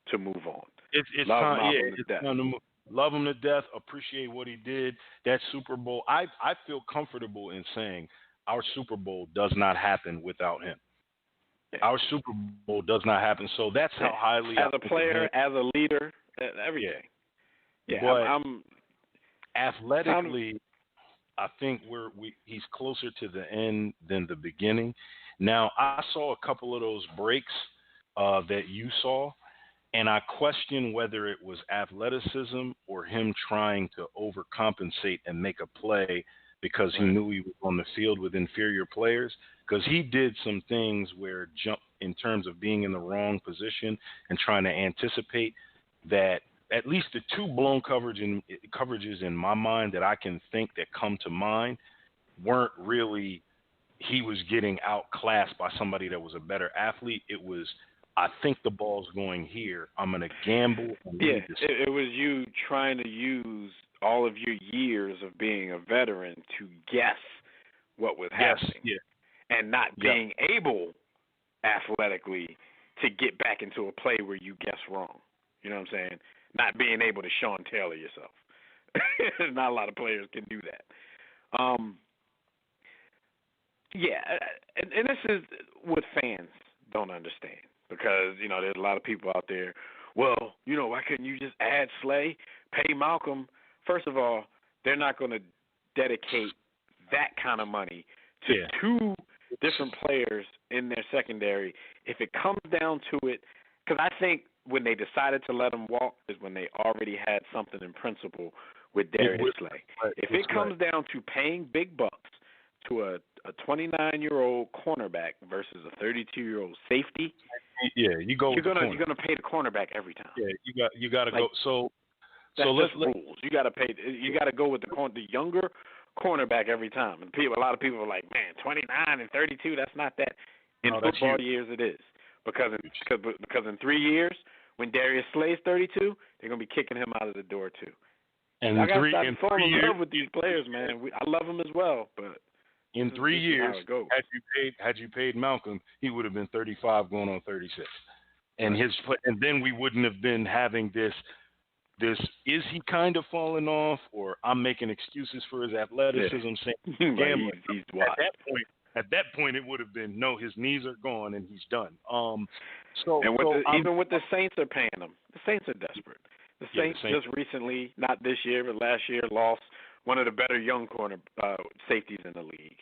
to move on. It's time. It's time to move. Love him to death. Appreciate what he did. That Super Bowl. I feel comfortable in saying our Super Bowl does not happen without him. Our Super Bowl does not happen. So that's how highly as a player, as a leader, everything. Yeah, I'm athletically. I think he's closer to the end than the beginning. Now, I saw a couple of those breaks that you saw, and I question whether it was athleticism or him trying to overcompensate and make a play because he knew he was on the field with inferior players. Because he did some things where jump in terms of being in the wrong position and trying to anticipate that. At least the two blown coverages in my mind that I can think that come to mind weren't really he was getting outclassed by somebody that was a better athlete. It was, I think the ball's going here. I'm going to gamble. It was you trying to use all of your years of being a veteran to guess what was happening and not being able athletically to get back into a play where you guess wrong. You know what I'm saying? Not being able to Sean Taylor yourself. Not a lot of players can do that. And this is what fans don't understand because, there's a lot of people out there, well, why couldn't you just add Slay, pay Malcolm? First of all, they're not going to dedicate that kind of money to two different players in their secondary. If it comes down to it, because I think when they decided to let him walk is when they already had something in principle with Darius Slay. If it comes down to paying big bucks to a 29-year-old cornerback versus a 32-year-old safety, you're gonna pay the cornerback every time. Yeah, you got to go. So let's rules. You got to pay. You got to go with the younger cornerback every time. And a lot of people are like, man, 29 and 32, that's not that. In football years, it is. Because in 3 years, when Darius Slay's 32, they're gonna be kicking him out of the door too. And I got to fall in love with these players, man. I love them as well, but in 3 years, had you paid Malcolm, he would have been 35, going on 36, and then we wouldn't have been having this. Is he kind of falling off, or I'm making excuses for his athleticism? Saying, he's wild. At that point, it would have been, no, his knees are gone and he's done. Even with the Saints are paying him. The Saints are desperate. The Saints just recently, not this year, but last year, lost one of the better young corner safeties in the league.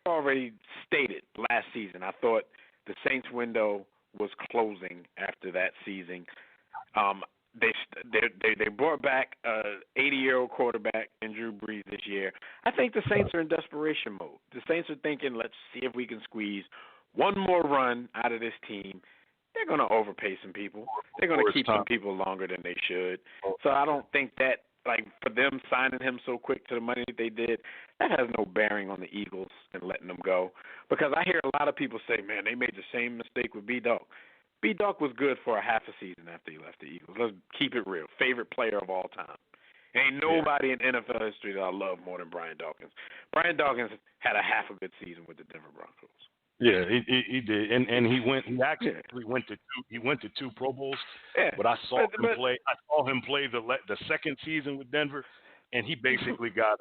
I already stated last season, I thought the Saints window was closing after that season. They brought back a 80-year-old quarterback in Drew Brees this year. I think the Saints are in desperation mode. The Saints are thinking, let's see if we can squeeze one more run out of this team. They're going to overpay some people. They're going to keep some people longer than they should. So I don't think that, like, for them signing him so quick to the money that they did, that has no bearing on the Eagles and letting them go. Because I hear a lot of people say, man, they made the same mistake with B-Dog. B-Dog was good for a half a season after he left the Eagles. Let's keep it real. Favorite player of all time. Ain't nobody in NFL history that I love more than Brian Dawkins. Brian Dawkins had a half a good season with the Denver Broncos. Yeah, he did, and he went to two Pro Bowls. Yeah, but I saw him play the second season with Denver, and he basically got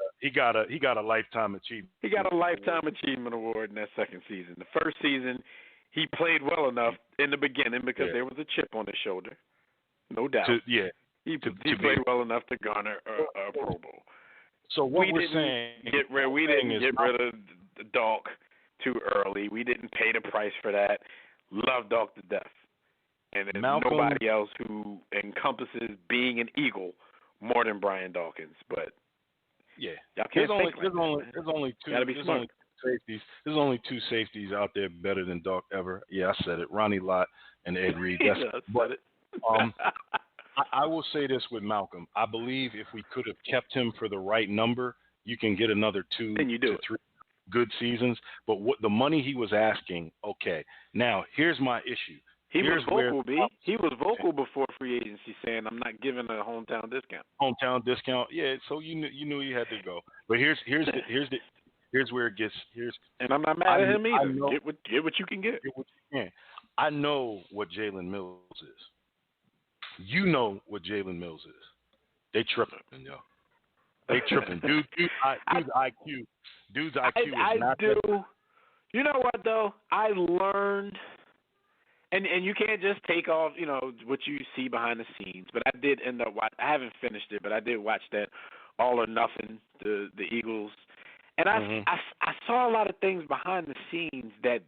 a lifetime achievement. He got a lifetime achievement award in that second season. The first season, he played well enough in the beginning because there was a chip on his shoulder, no doubt. He played well enough to garner a Pro Bowl. So we didn't get rid of the Dawk too early. We didn't pay the price for that. Love Dawk to death. And there's nobody else who encompasses being an Eagle more than Brian Dawkins. But yeah, y'all can't there's only two safeties out there better than Dawk ever. Yeah, I said it. Ronnie Lott and Ed Reed. I will say this with Malcolm. I believe if we could have kept him for the right number, you can get another 2 to 3 good seasons. But what the money he was asking, okay. Now, here's my issue. He was vocal, B. He was vocal before free agency saying, I'm not giving a hometown discount. Hometown discount, yeah, so you knew you had to go. But here's where it gets. And I'm not mad at him either. Get what you can get. Get what you can. I know what Jalen Mills is. You know what Jalen Mills is. They tripping, yo. They tripping. Dude's IQ is not do. You know what though? I learned, and you can't just take off, what you see behind the scenes. But I did end up I haven't finished it, but I did watch that All or Nothing, the Eagles, and I saw a lot of things behind the scenes that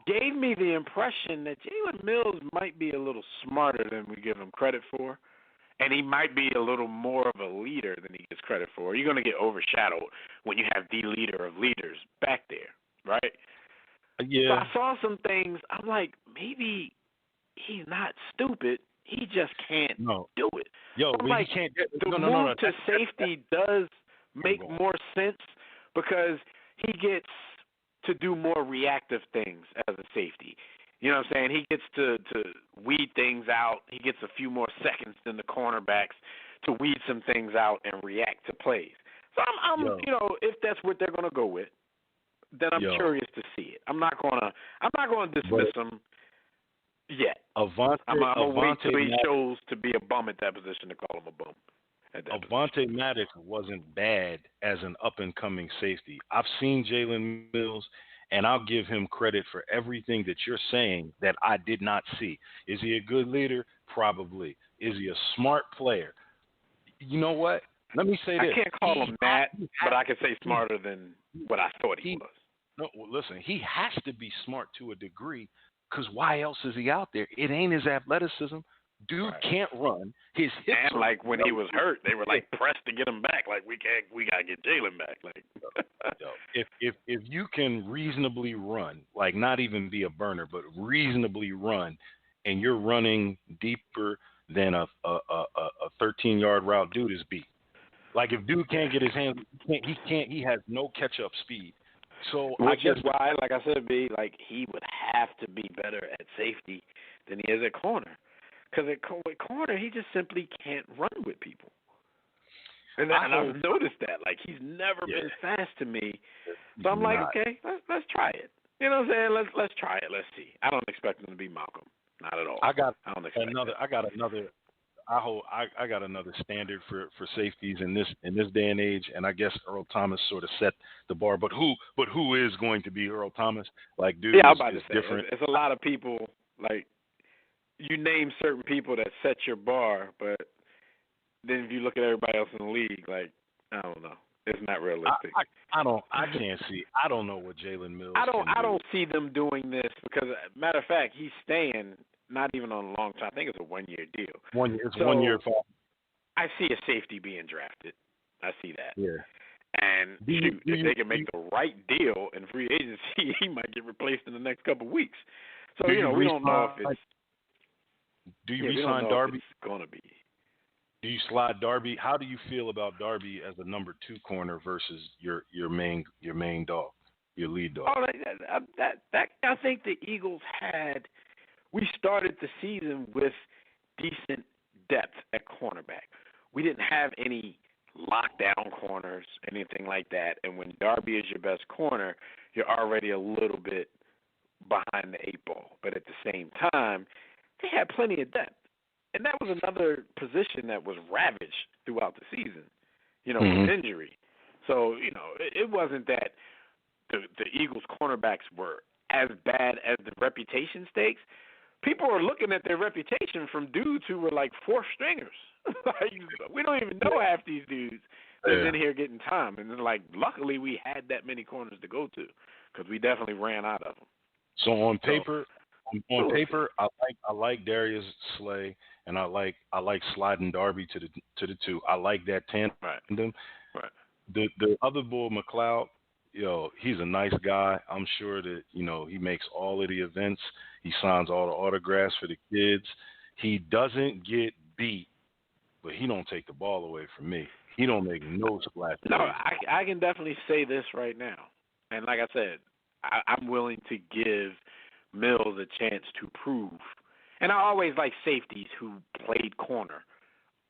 gave me the impression that Jalen Mills might be a little smarter than we give him credit for. And he might be a little more of a leader than he gets credit for. You're going to get overshadowed when you have the leader of leaders back there, right? Yeah. So I saw some things. I'm like, maybe he's not stupid. He just can't do it. Yo, like, he can't. The move to safety does make more sense because he gets to do more reactive things as a safety. You know what I'm saying? He gets to weed things out. He gets a few more seconds than the cornerbacks to weed some things out and react to plays. So I'm if that's what they're going to go with, then I'm curious to see it. I'm not going to dismiss him yet. I'm going to wait till he shows to be a bum at that position to call him a bum. Avonte Maddox wasn't bad as an up-and-coming safety. I've seen Jalen Mills, and I'll give him credit for everything that you're saying that I did not see. Is he a good leader? Probably. Is he a smart player? You know what? Let me say this. I can't call him that, but I can say smarter than what I thought he was. No, well, listen, he has to be smart to a degree because why else is he out there? It ain't his athleticism. Dude can't run. His hips and like when he was hurt, they were like pressed to get him back. Like we gotta get Jalen back. Like if you can reasonably run, like not even be a burner, but reasonably run, and you're running deeper than a 13-yard route, dude is beat. Like if dude can't get his hands, he has no catch-up speed. So which is why, like I said, B, like he would have to be better at safety than he is at corner. Because at corner, he just simply can't run with people. And I've noticed that. Like, he's never been fast to me. So I'm like, okay, let's try it. You know what I'm saying? Let's try it. Let's see. I don't expect him to be Malcolm. Not at all. I got another standard for safeties in this day and age, and I guess Earl Thomas sort of set the bar. But who is going to be Earl Thomas? Like, dude, I'm about is to say, different. It's a lot of people like. You name certain people that set your bar, but then if you look at everybody else in the league, like, I don't know. It's not realistic. I can't see. I don't know what Jalen Mills I don't see them doing this because, matter of fact, he's staying not even on a long time. I think it's a 1-year deal. It's 1 year. I see a safety being drafted. I see that. Yeah. And if they can make the right deal in free agency, he might get replaced in the next couple of weeks. So we don't know if it's. Do you re-sign Darby? It's going to be. Do you slide Darby? How do you feel about Darby as a number 2 corner versus your main dog, your lead dog? Oh, that I think the Eagles had. We started the season with decent depth at cornerback. We didn't have any lockdown corners, anything like that. And when Darby is your best corner, you're already a little bit behind the 8 ball. But at the same time, they had plenty of depth. And that was another position that was ravaged throughout the season, with injury. So, it wasn't that the Eagles cornerbacks were as bad as the reputation stakes. People were looking at their reputation from dudes who were like 4th stringers. Like, we don't even know half these dudes that's in here getting time. And then, luckily we had that many corners to go to because we definitely ran out of them. So on paper, I like Darius Slay, and I like sliding Darby to the 2. I like that tandem. Right. The other bull, McLeod, he's a nice guy. I'm sure that he makes all of the events. He signs all the autographs for the kids. He doesn't get beat, but he don't take the ball away from me. He don't make no splash. No, I can definitely say this right now, and like I said, I'm willing to give Mills a chance to prove. And I always like safeties who played corner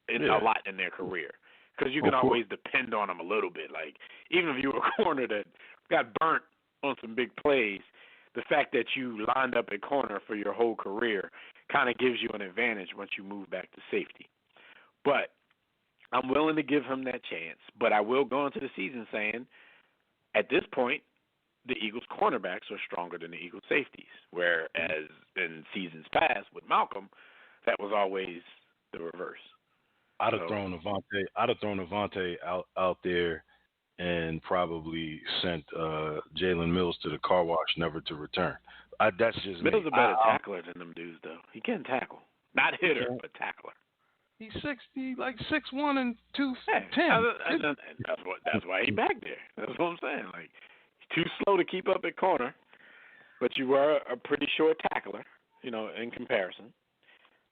a lot in their career because you can always depend on them a little bit. Like, even if you were a corner that got burnt on some big plays, the fact that you lined up at corner for your whole career kind of gives you an advantage once you move back to safety. But I'm willing to give him that chance. But I will go into the season saying, at this point, the Eagles' cornerbacks are stronger than the Eagles' safeties, whereas in seasons past with Malcolm, that was always the reverse. I'd have thrown Avonte out there and probably sent Jalen Mills to the car wash, never to return. That's just Mills me. a better tackler than them dudes, though. He can tackle, not hitter, but tackler. He's 6'1" and 210. That's why he back there. That's what I'm saying. Like, too slow to keep up at corner, but you were a pretty short tackler, in comparison.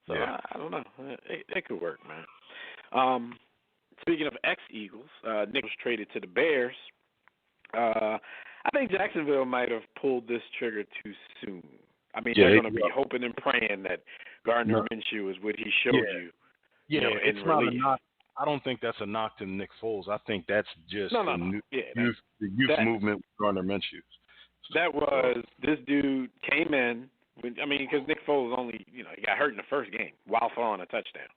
So I don't know. It could work, man. Speaking of ex-Eagles, Nick was traded to the Bears. I think Jacksonville might have pulled this trigger too soon. I mean, they're going to be hoping and praying that Gardner Minshew is what he showed you. It's not a knock. I don't think that's a knock to Nick Foles. I think that's just the youth movement with Gardner Minshew. That was this dude came in. Because Nick Foles only, he got hurt in the first game while throwing a touchdown.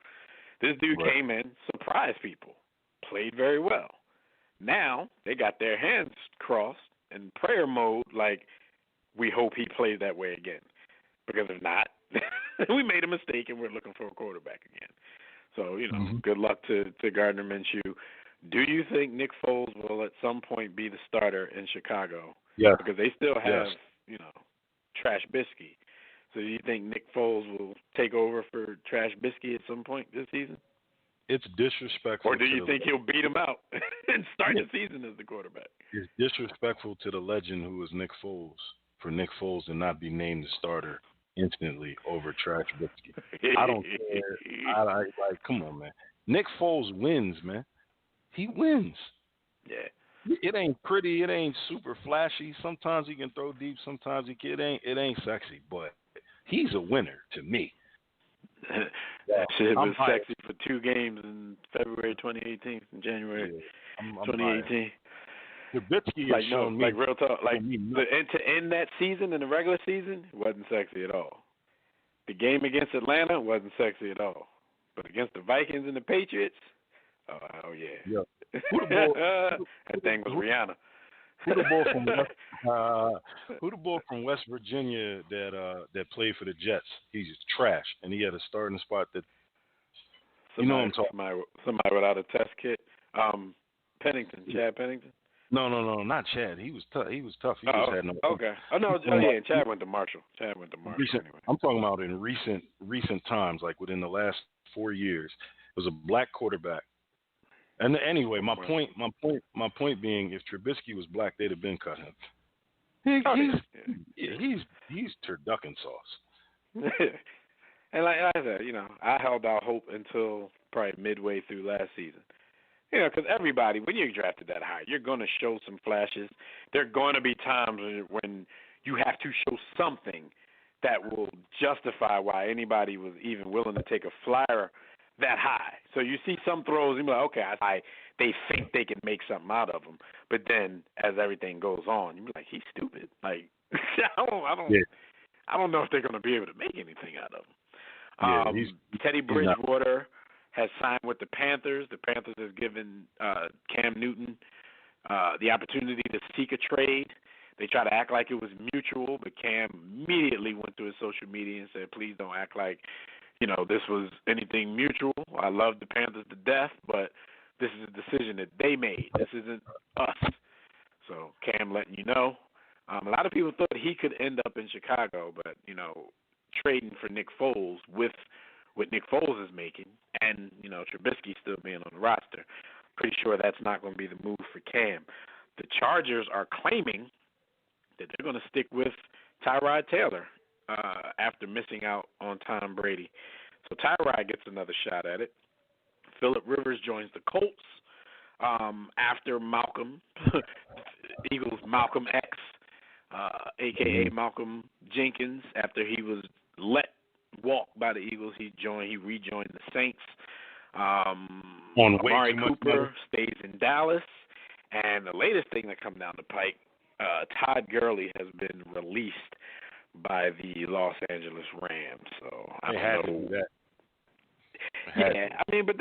This dude came in, surprised people, played very well. Now they got their hands crossed in prayer mode, like we hope he plays that way again. Because if not, we made a mistake and we're looking for a quarterback again. So, good luck to Gardner Minshew. Do you think Nick Foles will at some point be the starter in Chicago? Yeah. Because they still have, Trash Bisky. So do you think Nick Foles will take over for Trash Bisky at some point this season? It's disrespectful. Or do you think he'll beat him out and start the season as the quarterback? It's disrespectful to the legend who is Nick Foles for Nick Foles to not be named the starter instantly over Trash Bisky. I don't care. Come on, man. Nick Foles wins, man. He wins. Yeah. It ain't pretty. It ain't super flashy. Sometimes he can throw deep. Sometimes it ain't sexy. But he's a winner to me. That shit was sexy for 2 games in February 2018 and January 2018. Trubisky like real talk, to end that season in the regular season, it wasn't sexy at all. The game against Atlanta wasn't sexy at all, but against the Vikings and the Patriots, oh yeah. That thing was Rihanna. Who the boy from West Virginia that played for the Jets? He's trash, and he had a starting spot that. Somebody without a test kit. Chad Pennington. No, not Chad. He was tough. He just had no. Okay. Oh no. Oh yeah. Chad went to Marshall. Anyway. I'm talking about in recent times, like within the last 4 years, it was a black quarterback. And anyway, my point being, if Trubisky was black, they'd have been cut him. He's turducken sauce. And like I said, I held out hope until probably midway through last season. Because everybody, when you're drafted that high, you're going to show some flashes. There are going to be times when you have to show something that will justify why anybody was even willing to take a flyer that high. So you see some throws, and you're like, okay, they think they can make something out of them. But then as everything goes on, you're like, he's stupid. Like, I don't know if they're going to be able to make anything out of him. Teddy Bridgewater has signed with the Panthers. The Panthers has given Cam Newton the opportunity to seek a trade. They try to act like it was mutual, but Cam immediately went to his social media and said, please don't act like, this was anything mutual. I love the Panthers to death, but this is a decision that they made. This isn't us. So Cam letting you know. A lot of people thought he could end up in Chicago, but, trading for Nick Foles with what Nick Foles is making and, Trubisky still being on the roster, pretty sure that's not going to be the move for Cam. The Chargers are claiming that they're going to stick with Tyrod Taylor after missing out on Tom Brady. So Tyrod gets another shot at it. Phillip Rivers joins the Colts after Malcolm, Eagles Malcolm X, a.k.a. Malcolm Jenkins, after he was let walk by the Eagles, he rejoined the Saints. Amari Cooper stays in Dallas. And the latest thing that comes down the pike, Todd Gurley has been released by the Los Angeles Rams. So I don't know. But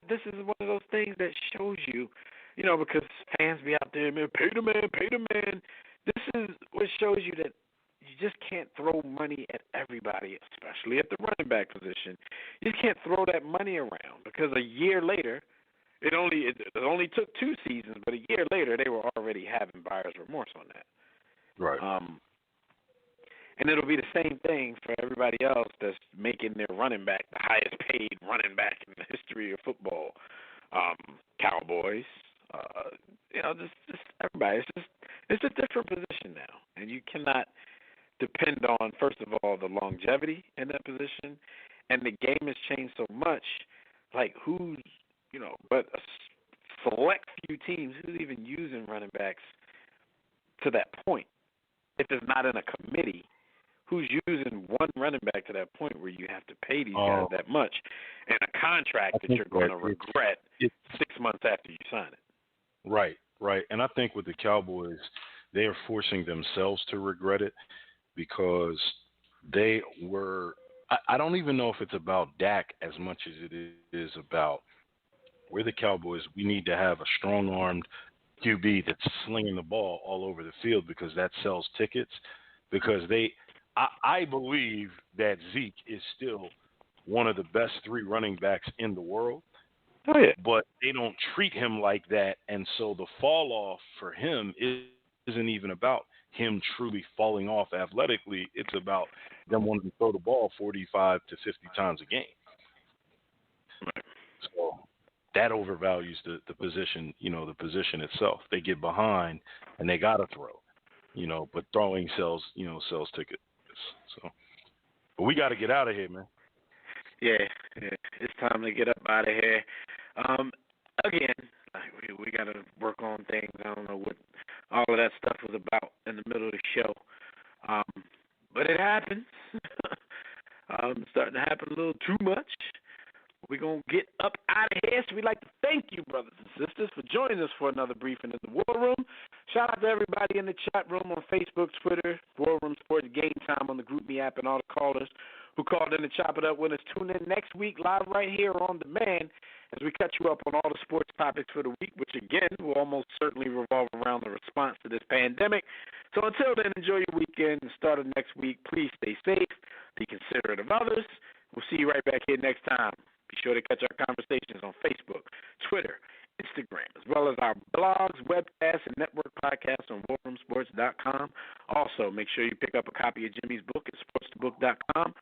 this is one of those things that shows you, because fans be out there, man, pay the man. This is what shows you that you just can't throw money at everybody, especially at the running back position. You just can't throw that money around because a year later, it only took 2 seasons, but a year later they were already having buyer's remorse on that. Right. And it'll be the same thing for everybody else that's making their running back the highest paid running back in the history of football. Cowboys, just everybody. It's a different position now, and you cannot depend on, first of all, the longevity in that position, and the game has changed so much. Like but a select few teams who's even using running backs to that point. If it's not in a committee, who's using one running back to that point where you have to pay these guys that much and a contract that you're going to regret 6 months after you sign it? Right. And I think with the Cowboys, they are forcing themselves to regret it because they were – I don't even know if it's about Dak as much as it is about we're the Cowboys. We need to have a strong-armed QB that's slinging the ball all over the field because that sells tickets. Because I believe that Zeke is still one of the best 3 running backs in the world. Oh, yeah. But they don't treat him like that, and so the fall off for him isn't even about him truly falling off athletically. It's about them wanting to throw the ball 45 to 50 times a game. Right. So that overvalues the position, the position itself. They get behind and they got to throw, but throwing sells tickets. So, but we got to get out of here, man. Yeah, it's time to get up out of here. Again, we got to work on things. I don't know what all of that stuff was about in the middle of the show, but it happens. It's starting to happen a little too much. We're going to get up out of here. So we'd like to thank you, brothers and sisters, for joining us for another briefing in the War Room. Shout out to everybody in the chat room on Facebook, Twitter, War Room Sports, Game Time on the GroupMe app, and all the callers who called in to chop it up with us. Tune in next week live right here on demand as we catch you up on all the sports topics for the week, which, again, will almost certainly revolve around the response to this pandemic. So until then, enjoy your weekend and start of next week. Please stay safe. Be considerate of others. We'll see you right back here next time. Be sure to catch our conversations on Facebook, Twitter, Instagram, as well as our blogs, webcasts, and network podcasts on warroomsports.com. Also, make sure you pick up a copy of Jimmy's book at sportstobook.com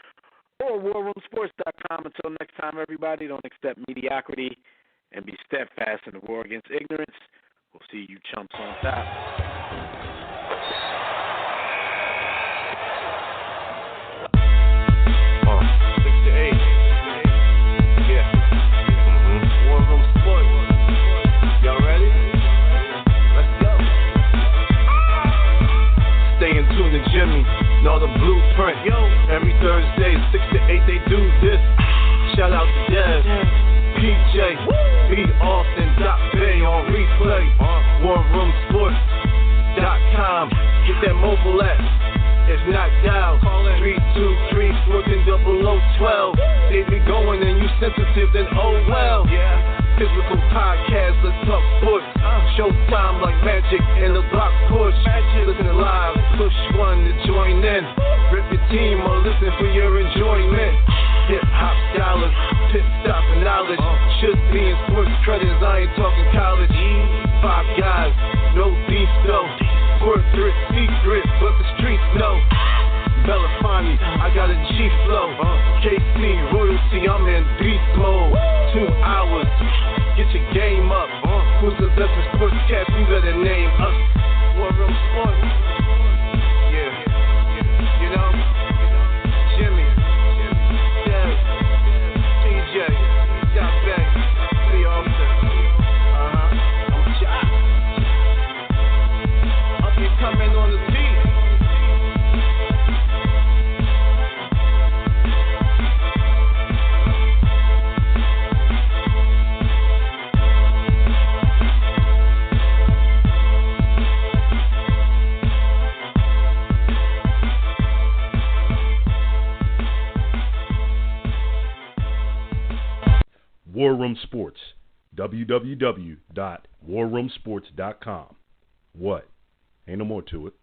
or warroomsports.com. Until next time, everybody, don't accept mediocrity and be steadfast in the war against ignorance. We'll see you chumps on top. 6 to 8. Yeah. War Room Sports. Y'all ready? Let's go. Stay in tune to Jimmy. Know the blueprint. Yo. Every Thursday, 6 to 8, they do this. Shout out to Dev, PJ, B. Austin, Bay on replay. WarRoomSports.com. Get that mobile app. If not, dial 323-140012. They be going and you sensitive, then oh well. Physical podcast, let's talk sports. Showtime like magic in the block push. Listen live, push one to join in. Rip your team or listen for your enjoyment. Hip-hop scholars, pit stop and knowledge. Should be in sports credits, I ain't talking college. 5 guys, no beef though. Portrait secret, but the streets know. Belafonte, I got a G flow. KC, royalty, I'm in beast mode. 2 hours, get your game up. Who's the best in sportscast? You better name us. War Room Sports. Yeah, you know, Jimmy, Dev, PJ, Stop Back, B. Austin. I'm shot. Up and coming on the beat. War Room Sports. www.warroomsports.com. What? Ain't no more to it.